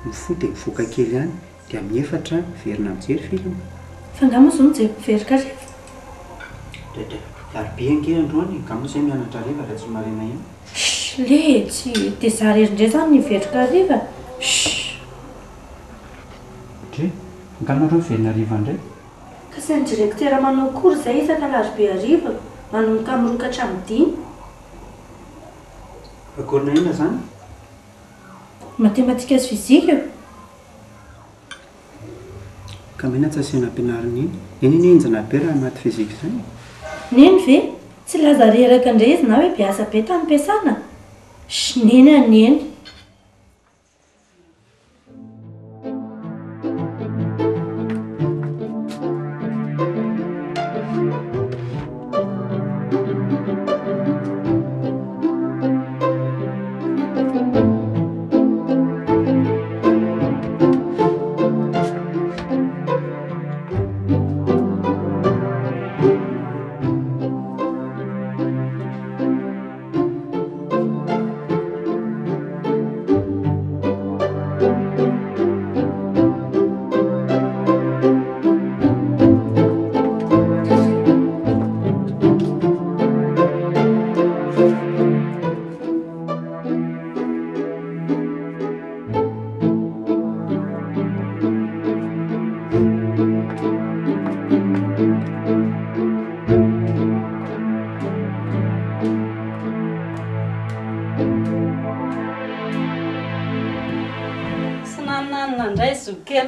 mifoha dia mivoaka kely ihany dia amin'ny 4 verina mijery film. Fa angamba zao mijery verika rehefa. Ary be ange androany angamba izay mianatra riva raha tsy marina ihany. Letsy dia za rery zany ny verika riva. Dre, angamba andro verina riva indray. Ka sy ny direktera manao kory izay isaka alarobia hariva manomboka amin'ny 4 hatramin'ny 5. Akorina ina zany? Matematika sy fizika io. Ka mena tsy asiana ampianarina iny. Eny enjana be raha maty fizika izany. Neny ve? Tsy laza reraka indray izy na hoe biasa be tany ampiasana? Neny aneny.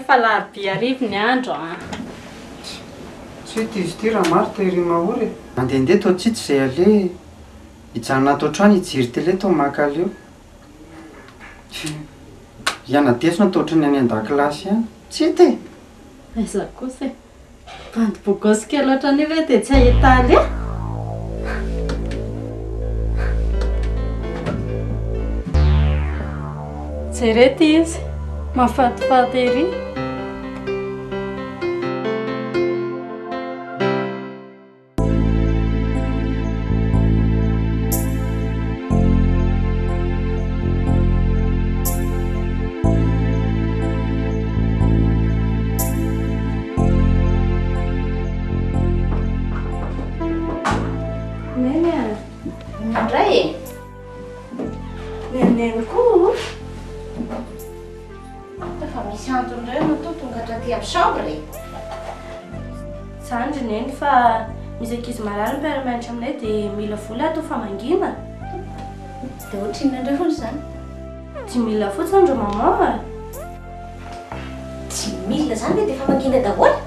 Fa larobia hariva ny andro Tsy hita izy ity raha Marta iry mahory. Mandehandeha tao tsitsy izay ale hijanona ato trano hijery tele tao maka leo. Ianadesina tao ohatrany any an-dakilasy ihany. Tsy hita e. Aiza kosa e. Bandibogosika loatra ny hoe dia tsy ahita ale. Jerety izy mahafatifaty ery. Misy ankizy marary miara-mianatra aminay dia mila vola atao famangina. Dia ohatrin'ny andreo foana izany? 10 000 fotsiny andro maman. 10 000 zany hoe dia famangina daholo?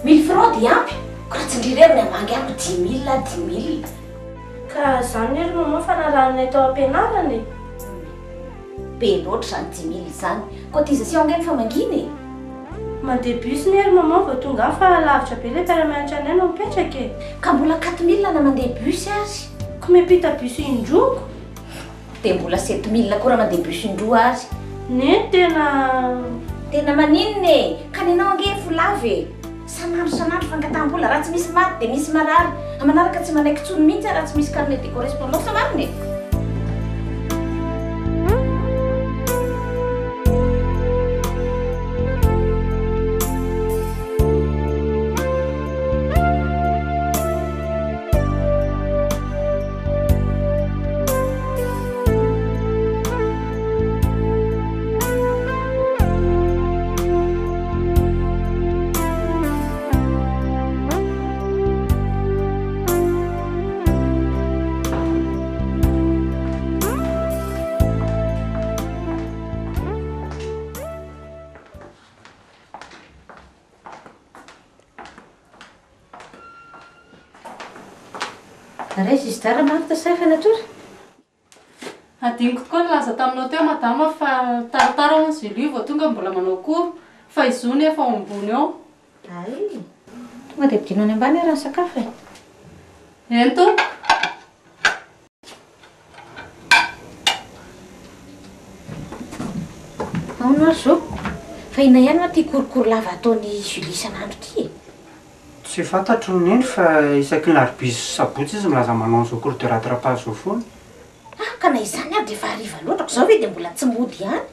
1000 francs dia ampy. Ko raha tsy ndrireny amangy amiko 10 000. Ka zany ery maman fanaranay tao am-pianarana. Be loatra zany 10 000 zany. Cotisation ange ny famangina e. Mandeha bus ny ery maman vao tonga fa lavitra be ilay mpiara-mianatra anay no mipetraka e. Ka mbola 4 000 na mandeha bus azy. Ko miampita bus indroko. Dia mbola 7 000 koa raha mandeha bus indroa azy. Ne tena maninona e. Ka nenao ange folavy. Sanandro fangataham-bola raha tsy misy maty dia misy marary. Amanaraka tsy manaiky tsony mihitsy raha tsy misy carnet de correspondance marina e. Registre Marta say fa natory. Adiniko tokoa nilaza taminao teo madama fa taratara hono Julie vao tonga mbola manao kory fa izony efa ao ambony ao. Ay, tonga dia ampidirina any ambany raha ny sakafo e. Ento. Ao zo. Fa ina ihany ma tia korikory lava ataony Julie isan'andro ity e. Tsy fantatro neny fa isaky ny larobia sabotsy izy milaza manao an'izao cours de rattrapage zao foana. Ka na izany ary dia efa hariva loatra ko izao hoe dia mbola tsy mody ihany.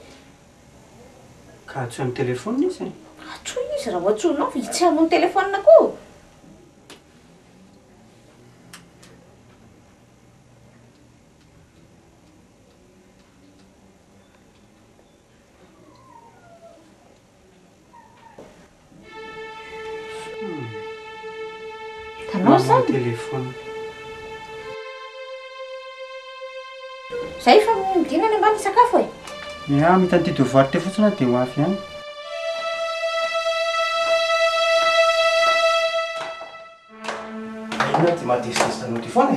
ka atsoiny telefona izy atsoy izy raha atsoinao fa tsy hanony telefona koa tanao sany telefona zay fa midina any ambany sakafo e ia mitany ty devoir te fotsiny dia ho avy ihany ina ty madesidesinanao ty foana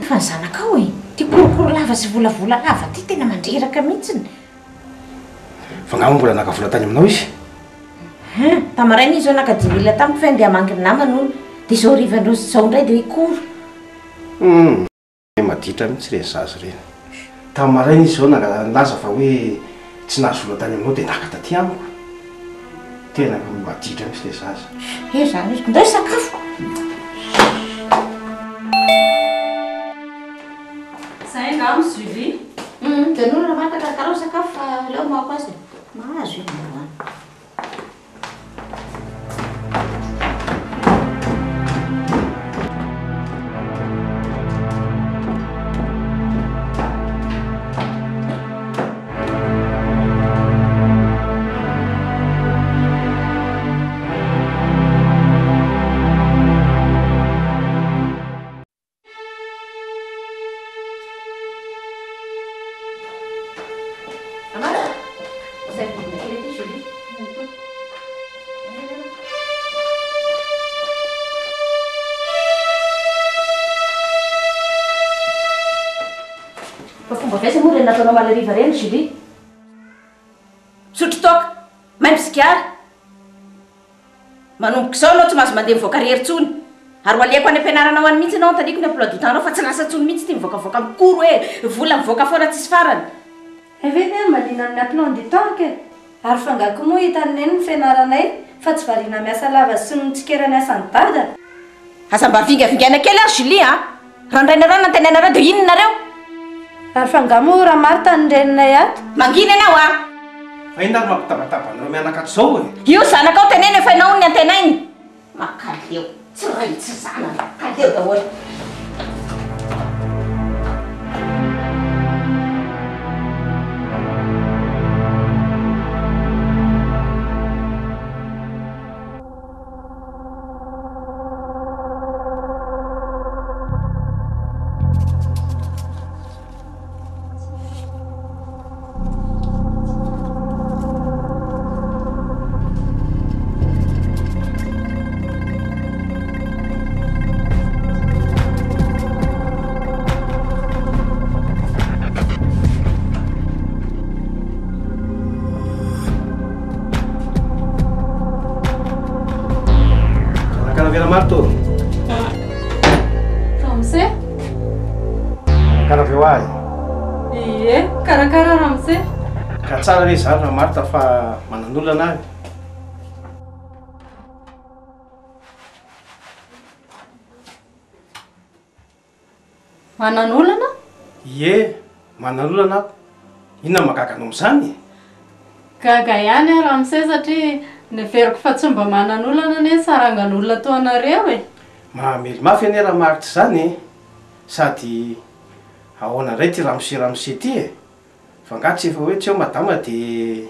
e fa ny zanakao e ty korokoro lava sy volavola lava ty tena mandreraka mihitsiny fa ngamo mbola nakavola tany aminao izy tamaraina izy ao nakadimila tamiko fa andeha amanginy namana olo dia zao rivandrozy zao indray dia hoe koro maditra mihitsy re zazy reny tamaraina izy zao nalaza fa hoe tsy nahazo vola tany aminao dia naka taty amiko tena maditra mihitsy le zaza zany izy ndray sakafo zay ngamo Julie dia nono raha mahatakarao sakafo fa leo mako azy mahazo io nataonao malariva reny Julie sotro toka mahay misikara manomboka izao anao tsy mahazo mandeha mivoaka rery tsony ary ho aliako any ampianaranao any mihitsy anao antaniako ny emploi du temps-nao fa tsy lasa tsony mihitsy ty mivoakavoaka mikoro hoe vola mivoaka foana tsisy farany evety malina ny emploi du temps ke ary fangako moa hitaneny ny fianaranay fa tsy variana miasa lava sy nitsikerany asany dada asa mba vingavingaina kely ary Julie raha ndraina rano nantenena reo dia inonareo ary fangamo raha marita ny reninay ato mangina ianao fa ino ary mampitabataba mianakato zao e io zanakao tenena efa ianao ny antenainy makaleo tsy ray tsy zanana kaleo daholo Marto. Ramse? Karaveo ahy. Ie, karakara Ramse. Ka tsara re zany raha Marta fa manan'olana ahy. Manan'olana? Ie, manan'olana ako. Inona mahagaga anao amin'izany? Gaga ihany Ramse satria neveriko fa tsy mba manan'olana ane sarangan'olona toa anareo e. Mahamely mafy ane raha maritra zany sady ahoana indray ty ramose ty e fa ngatsy efa hoe tsy eo madama dia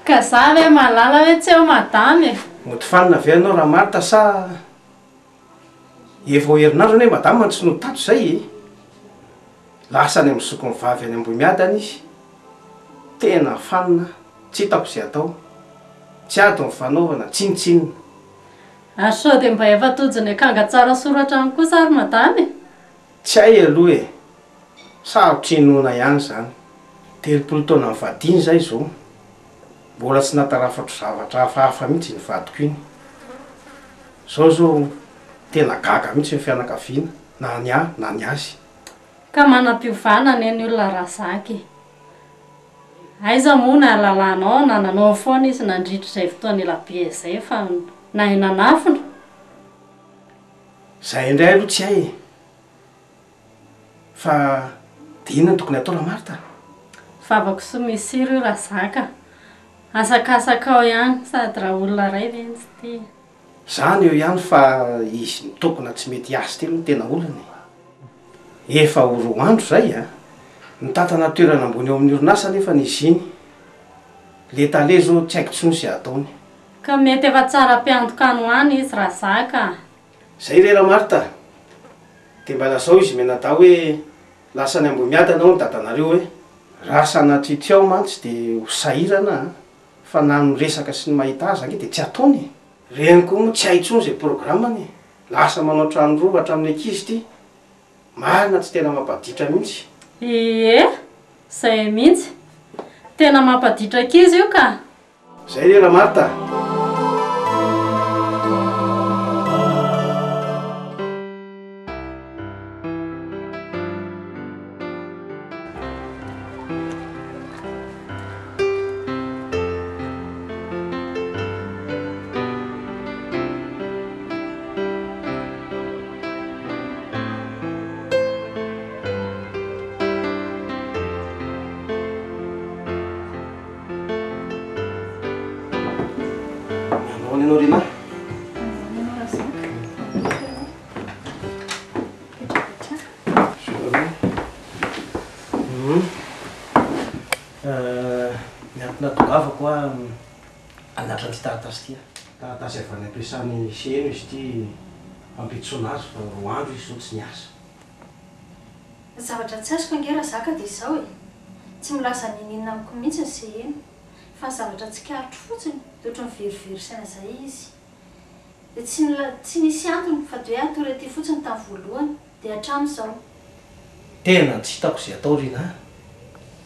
ka za hoe malala hoe tsy eo madama e motifanina ve anao raha marita sa efa herinandro ane madama tsy notato zay lasa any amin'ny soko mivavy any ambomiadana izy tena fanina tsy hitako izay atao tsy ato ny fanaovana tsinitsinina ary sao dia mba efa tojony akanga tsara soratra any kosa ary madama e tsy hay aloha e sarotrinoana ihany zany 3 taona ny vadiny zay zao mbola tsy natarafatro zavatra hafahafa mihitsy ny vadiko iny zao zao tena gaga mihitsy ny fianakaviana na ny ahy na ny azy ka manam-piovana ny any olona razaky aiza moa na lalanao na nanao foana izy nandritra izay fotoana elabe izay fa na nanafona zay indray aloha tsy hay fa dia inona tokony atao raha marita vavako sy misiry io razaka asakasakao ihany sady raha olona ray ventsy ty zany eo ihany fa izy mitokona tsy mety asy ty no tena olany efa roa andro zay a nitantana toerana ambony eo amin'ny orinasa nefa n'izy iny le tale zao tsy haiko tsony sy ataony ka mety efa tsara mpiantokano any izy raha zaka zay rera marta de mba lazao izy menatao hoe lasa ny ambo miadanao ny dadanareo hoe rasana tritiao mantsy de hosahirana fa nano resaka sy ny mahita azy ange de tsy ataony reny koa moa tsy haitsony zay programany lasa manao trano rova hatramin'ny ankizy ty marina tsy tena mampaditra mihitsy zay mihitsy tena mampaditra ankizy io ka zay rera marta miatinatongavako a anatranty taratasy tya taratasy avy any ampiasany seno izy ty ampitsoana azy fa roa andro izy zao tsy niasa zavatra tsy azoko angera zaka de izao e tsy milaza ninina amiko mihitsy ny seheno fa ny zavatra tsy karotro fotsiny de ohatra miverivery saina zay izy de tsy nisy antony fa de hoe atorety fotsiny tamin'ny voalohany de hatramy zao tena tsy hitako zay atao rina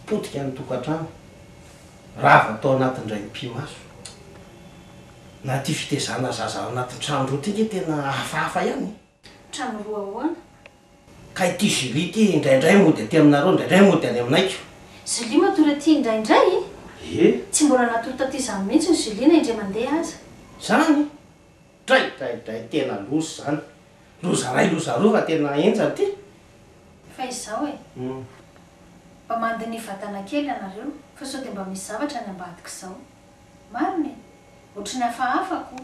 potika ny tokantrano raha atao anatin'ndray mpimaso na ty fitezana zaza anatin'ny trano ro ty nge tena hafahafa ihany trano roa ahoana ka ity Julie ty indraindray mody aty aminareo indraindray mody any aminaiko Julie matorety indraindray tsy mbola natory taty zany mihitsy ny Julie na indray mandeha aza zany draidraidray tena loza zany loza ray loza roa fa tena enjany ty fa izao e mba mandeha ny vatana kely anareo fa sao de mba misy zavatra ny ambadika zao marina e ohatry ny hafahafako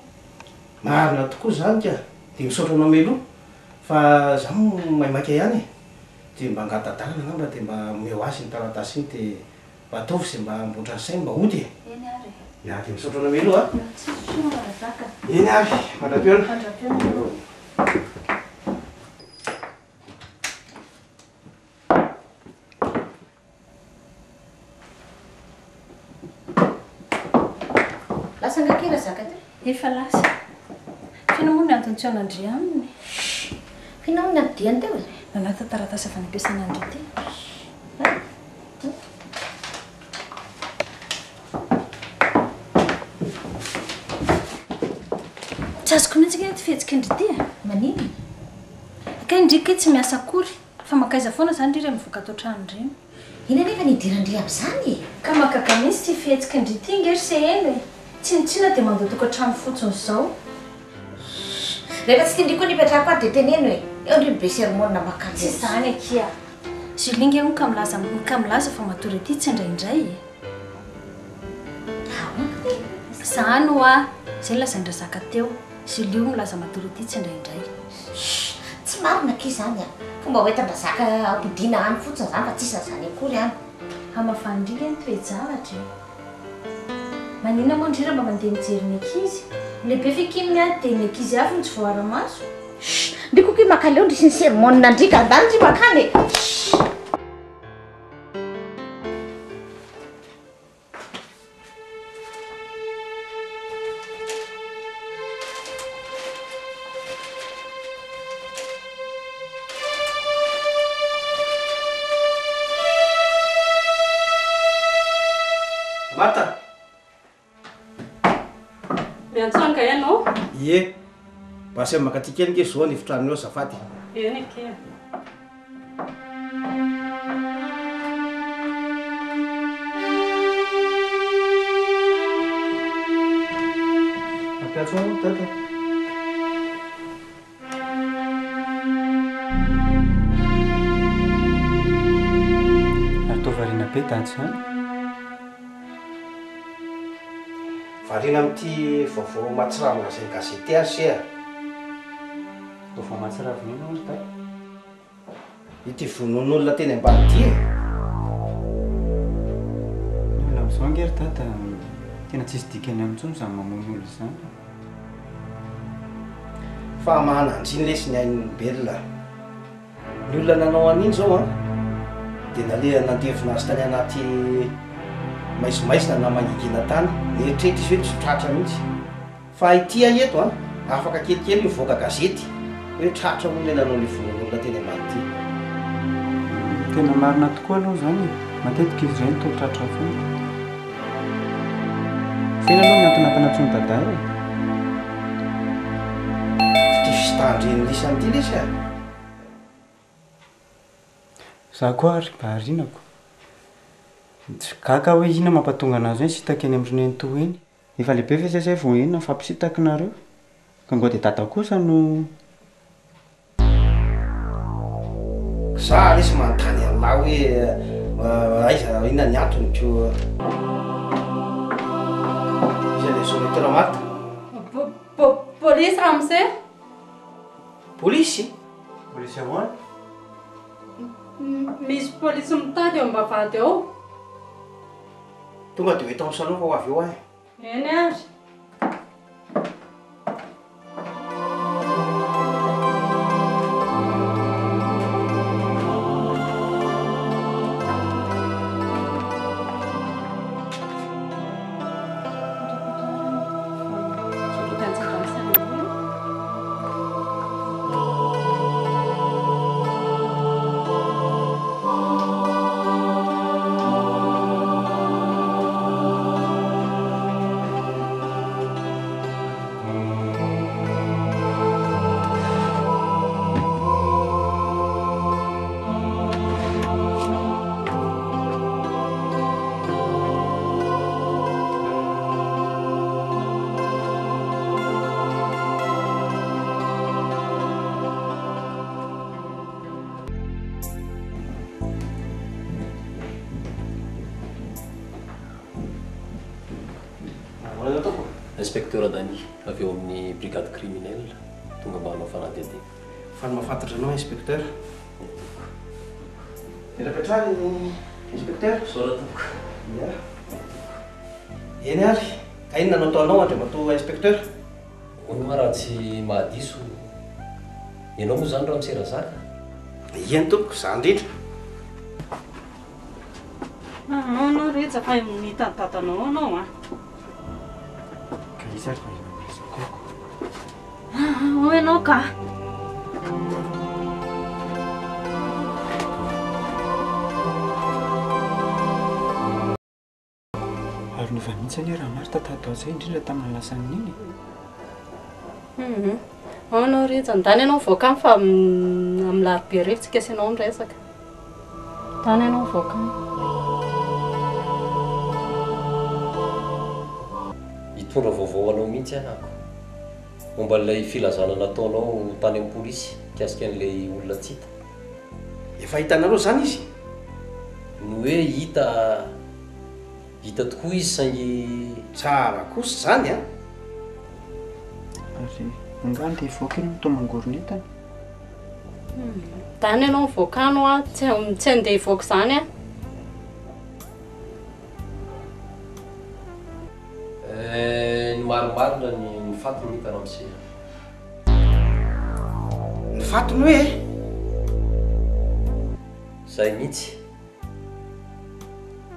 marina tokoa zany ka de misaotra anao meloha fa za maimaka ihany de mba angatadalana ngamba de mba meo azy ny taratasy iny de mba ataovy zay mba amboatra ny sainy mba ody eny ary ya de misaotra anao meloha zaka eny ary mandrapiona lasa ngakira zaka ty efa lasa finamoa ny antony tsy anandry aminy finamoa ny andiany teo e nanata taratasy avy any ampiasana andry ty tsy azoko mihitsy keny ty fihetsika indry ty manino ka indrika tsy miasa akory fa makaiza foana zany ry re mivoaka atao trano reny ina nefa nidirandry am'zany ka makaka mihitsy ty fihetsika indry ty ngery se eny e tsinitsina de mandeha tokantrano fotsiny zao rehefa tsy tindriko nipetrako ary de teneno e eo ndry be sermona makany tsy zany akia Julie nge ka milaza fa matory aty tsy indraindray zany oa zay lazaindra zaka teo Julie milaza matory aty tsy indraindray tsy marina ke zany a fomba hoetandrazaka ampidina any fotsiny zany fa tsisa zany akory any hamafandrika ny toejavatra manina moa ndrira mba mandeha mijery ny ankizy lehibe fikiminy any de ny ankizy avy ny tsy voara-maso ndriko ki makaleo ndry sy ny sermona ndrika andany ndry makany Marta miantsanga ianao ie mba sy makaty kely nge zao ny efitranony eo zafady eny ke ampiatso tata atovariana be tatsy Variana amin'ity vaovao mahatsiravina izay gazety azy se Vaovao mahatsiravina ino ozy da? Ity vonon'olona teny ambany ity e. Olona amin'izao angery dada tena tsisy dikany amin'intsony izany mamono olona izany. Fa mahanandriny lesy ny ain'olombelona. Ny olona nanao an'iny zao a dia naleha nandevina azy tany anaty maisomaisona na mangingina tany eritreritry izy hoe tsy tratra mihitsy. Fa ity eto a afaka kelikely mivoaka gazety hoe tratra olona nanao ny vonon'olona teny ambany ity. Tena marina tokoa aloha izany matetika izy ireny toa tratra foana. Fena aloha miantonampanantsony daday e. Fitandreny lisan'ity lesy a. Za koa ary mba harinako. Tsy gaga hoe ina mampatonga anazy hoe sitaka eny amin'ireny toa eny. Efa lehibe fa zay vao eny mifampisitaka nareo. Ka ngoa dia dada kosa no Za lesy manontany an'lahy hoe aiza inona ny antony ko izay le solotora Marta. Polisy Ramsey? Polisy? Polisy ahoana? Misy polisy mitady eo am-bavahady ao. Tonga dia ho eto amin'ny salon fa ho avy eo ahy. Eny ary. Inspecteur Dany avy eo amin'ny brigade criminelle tonga mba hanao fanadihadiana. Fa ny mahafantatra anao inspecteur. Mirakatra inspecteur. Soratako. Ya. Eny ary, ka inona no ataonao andriamatoa inspecteur? Hono ma raha tsy mahadiso. Ianao moa zany raha miserazaka. Eny tompoko, za indrindra. Anao rehetra fa mitadadanao anao a. Ka izy ary fa miresaka. Ho ianao ka. Ary nova mihitsy anie raha Marta tato azy indrindra tamin'ny lasan'iny. Anao rehetra ndany ianao voakany fa amin'ny larobe rehetra tsy kasy ianao miresaka. Tany ianao voakany. Hitondra vaovao anao mihitsy ahako. Momba ilay filazana nataonao tany amin'ny polisy kasika an'ilay olona tsy hita. Efa hitanareo zany izy? No hoe hita tokoa izy saingy tsara kosa zany a. Ary angano dia voaka iny toa mangoron'entany. Tany ianao voakano a, tsy andeha hivoaka izany a. Ny marimarina ny fatony hitana amin'izay. Ny fatony hoe? Zay mihitsy.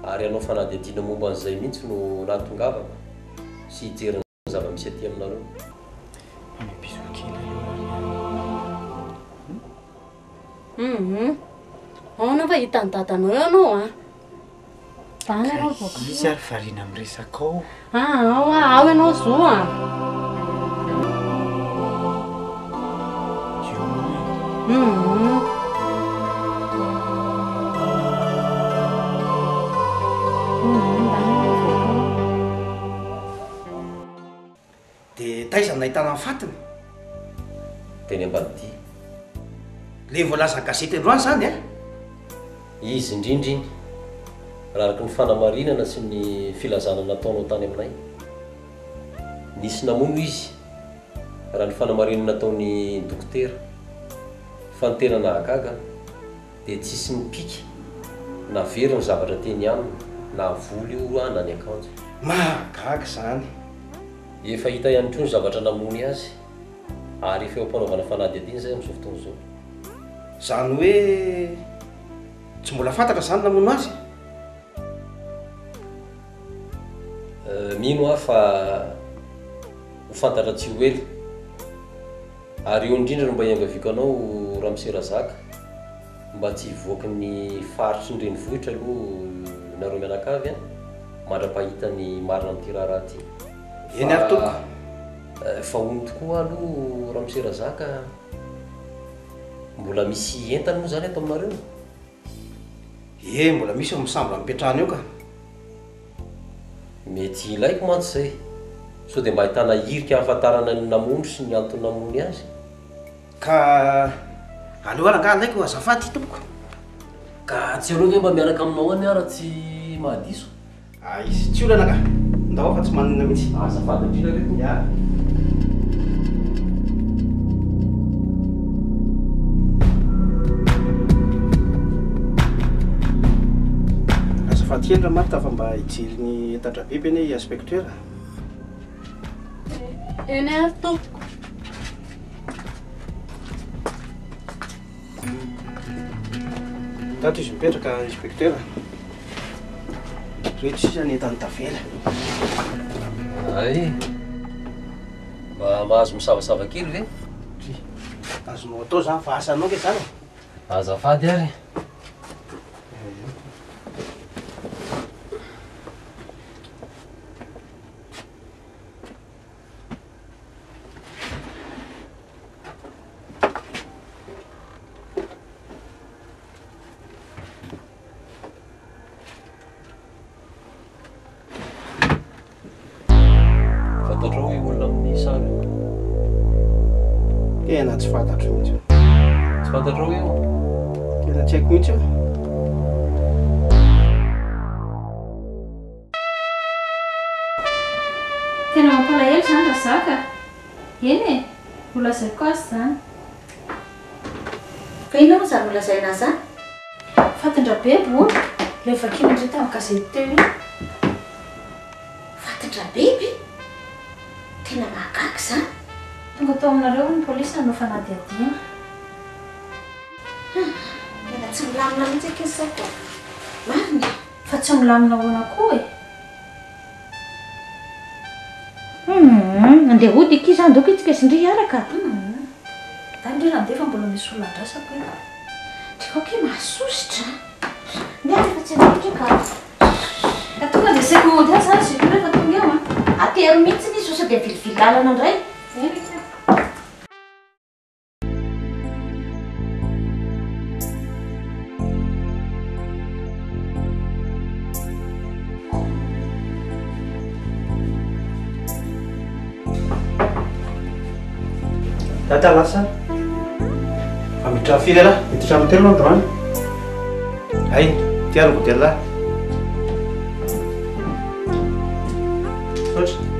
Ary anao fanadihadiana momba an'izay mihitsy no nahatongavako sy hijerina zava-misy aty aminareo. Ahoana fa hitany dadanao ianao a? Tany ianao voakany. Izy ary variana miresaka ao. Ao ianao zo a. Dia taiza nahitana ny fatiny? Teny ambanidia. Le voalaza gazety androany zany a? Izy indrindra iny. Raha araka ny fanamarinana sy ny filazana nataonao tany aminay. nisy namono izy raha ny fanamarinana nataony dokotera fa ny tena nahagaga dia tsisy mipika na very ny zavatra teny aminy na voly io na ny akanjo mahagaga zany efa hita ihany koa ny zavatra namony azy ary efa eo ampanaovana fanady adiny zay amin'izao fotoana izao zany hoe tsy mbola fantatra zany namono azy mino aho fa ho fantatra tsy ho ely ary eo indrindra no mba hiangaviako anao raha miserazaka mba tsy hivoaka ny faritry ny renivohitra aloha nareo mianakavy a mandra-pahita ny marina amin'ity raharaha ty eny ary toko fa hony tokoa aloha raha miserazaka mbola misy entany moa zany ato aminareo mbola misy misambola mipetrahana eo ka mety ilaiko mantsy zay so dia mba ahitana hirika hahafantarana ny namono sy ny antony namony azy ka aleo ara nga alaiko azafady tompoko ka tsy aleo ve mba miaraka aminao any ara tsy mahadiso izy tsy olana ka ndao fa tsy manina mihitsy azafady indrindra reto ya azafady kely raha marita fa mba hijiry ny entan-drabiby eny inspecteur eny ary tompoko tato izy mipetraka inspecteur rehetra sisa ny entany tavela ay mba mahazo misavasava kely ve azonao atao zany fa asanao ke zany azafady ary tena tsy fantatro mihitsy tsy fantatro eo tena tsy haiko mihitsy eo tena mampalahelo zany raha zaka eny e holazaiko azy zany fa ina moa zany holazaina zany fatin-drabebo le vakina indray tamin'ny gazety teo iny fatin-drabiby tena mahagaga zany tonga tao aminareo ny polisy nanao fanady adina tena tsy milamina mihitsy akesaiko marina fa tsy milamina hoana koa andeha hody iki zany doko itsika sindry araka da indrindra ndefa mbola misy olona andrasako io trikoke mahasositra miara fa tsy andraka ka tonga dia saiko mody azy zany zay rehefa tonga eo atero mihitsy ny sosa dia vilivilalana indray tata lasa fa miditra firy ala miditra amin'ny telo andro any ay tiano godela oatra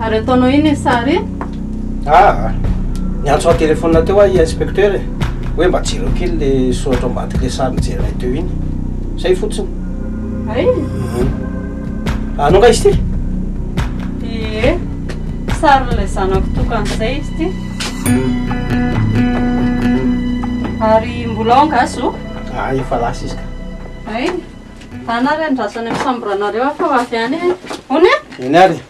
ary ataonao iny e sary niantso telefônina teo a inspecteur hoe mba jireo kely le soratra ambadiky le sary nijerenay teo iny zay fotsiny ay anao nga izy ty sary le zanako tokan'izay izy ty ary mbola ao angazo efa lasa izy ka ay tanary andrasany amin'ny sambranareo afa ho avy any ony eny ary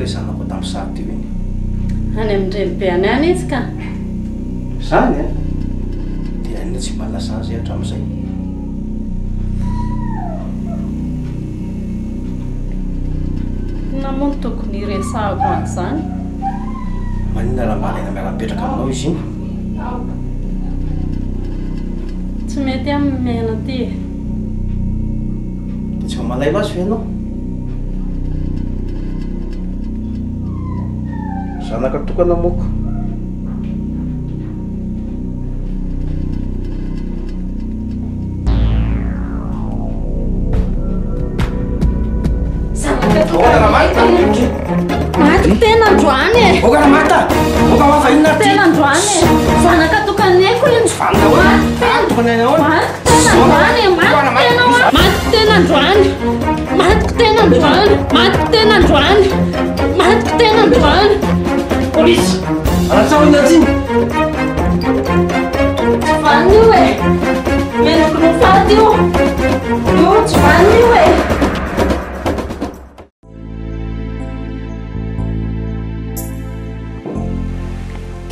ilay zanako tamin'ny sary teo iny. Any amin'ireny any izy ka? Zany a tena nina tsy mba lasa azy hatramin'izay. Namono tokony iresahako an'izany. Maninona raha malaina miara-mipetraka aminao izy iny? Tsy mety amin'ny mena ty. Dia tsy malahelo azy ve ianao? Zanaka tokana moko. Maty tena androany e! Oka raha mata! Oka mafa inona ty? Tena androany e! Zanaka tokaneko iny! Maty tena androany! Maty tena androany! Maty tena androany! Maty tena androany! Polisy! Aratsao ina ty! Tsy vany io e! Menoko no faty io! Io tsy vany io e!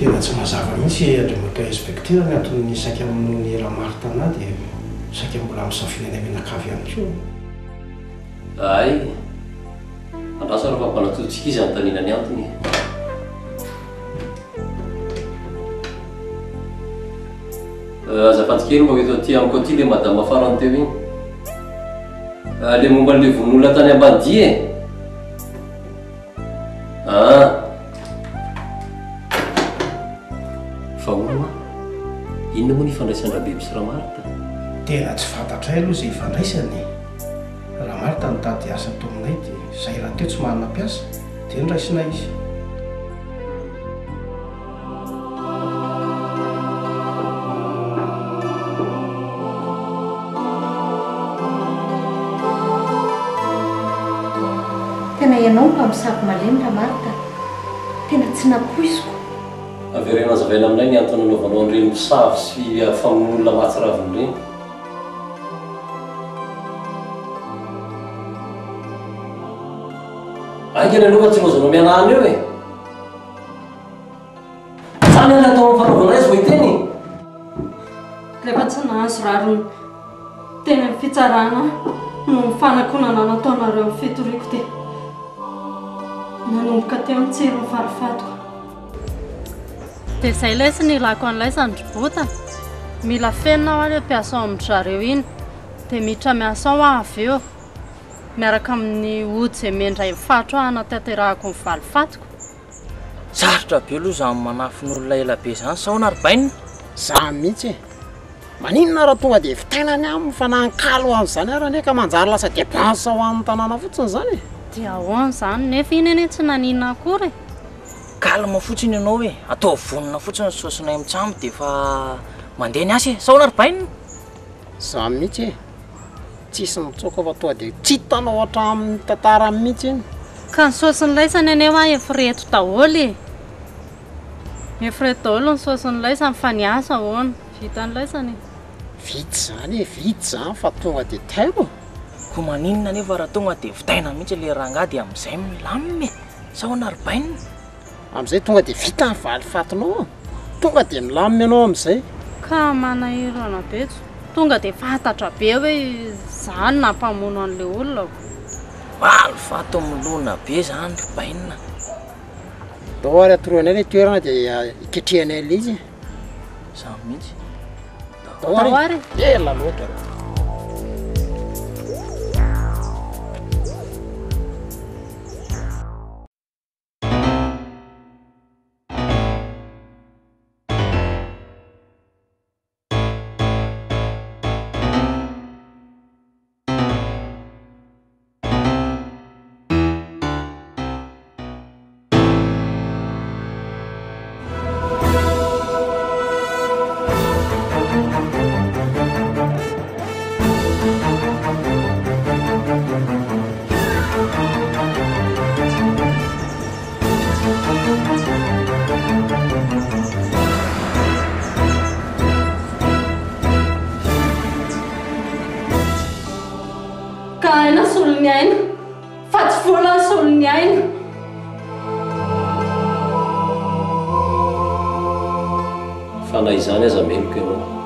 Tena tsy mazava mihitsy andriamatoa inspektera ny antony saika amin'ny raha marita ana dia saika mbola misafiana any menakavy ihany koa. Ay, andraso raha fampanatotsika izy anontaniana ny antony. Azafady kely mba eto aty amiko aty le madama farany teo iny. Le momba an'le von'olona tany Ambanidia e. Fa oma, inona moa ny ifandraisan'ny Rahabe sy Rahamarita? Tena tsy fantatray aloha izay ifandraisany. Rahamarita nitady asa tao aminay dia izay raha teo tsy manana mpiasa dia niraisina izy. Tena ianao mpamosavy malemy Rahamarita. Tena tsy napoiziko. Averena azavaina aminay ny antony anaovanao an'ireny mosavy sy famonoana matsy raviny ireny. Aika ny aloha tsy lozanao mianahana eo e. Samy any atao amin'ny fanaovana izy vao iteny. Rehefa tsy nahazo rariny teny amin'ny fitsarana no mifanankonana nataonareo amin'ny fitoriako dia nanomboka teo amin'ny tsiro ny farifatoko. Dia izay ilay sy nilako an'ilay sandrobota. Mila fenina aho ilay mpiasa ao amin'ny zareo iny dia miditra miasa ao aho avy eo miaraka amin'ny ody izay mendray fatro aho hanatanterahako ny valifatoko. Sarotra be aloha izany manafin'olona ela be izany sao naribaina. Za mihitsy e. Maninona raha tonga dia vitainany aminy fa nankalo an'izany ary ane ka manjary lasa dépense ho an'ny tanàna fotsiny izany e. Dia ahoana izany nefa iny anie tsy naninona akory. Kalma fotsiny ianao hoe atao vonona fotsiny ny saosinay mitsamo dia efa mandeha ny asa e. Sao naribaina. Za mihitsy e. Tsisy mitsoka fa toa dia tsy hitanao hatramin'ny tantara mihitsy iny. Ka ny saosiny laisany anie hoa efa reto daholo. Efa reto daholo ny saosiny laisany fa ny asa ahoana vita ny laisany. Vita izany e, vita izany fa tonga dia taiko. Ko maninona nefa raha tonga dia vitaina mihitsy ilay rangahy dia amin'izay milamina e. Sao naribaina. Amin'izay tonga dia vita ny valifatinao. Tonga dia milamina ianao amin'izay. Ka manahirana be tonga dia fantatra be hoe izany nampamono an'ilay olona. Valifato milona be izany baina. Dao ary atoroanay ny toerana dia iketrehanay ilay izy. Za mihitsy. Dao ary. Ela loatra. na izany aza meloko ianao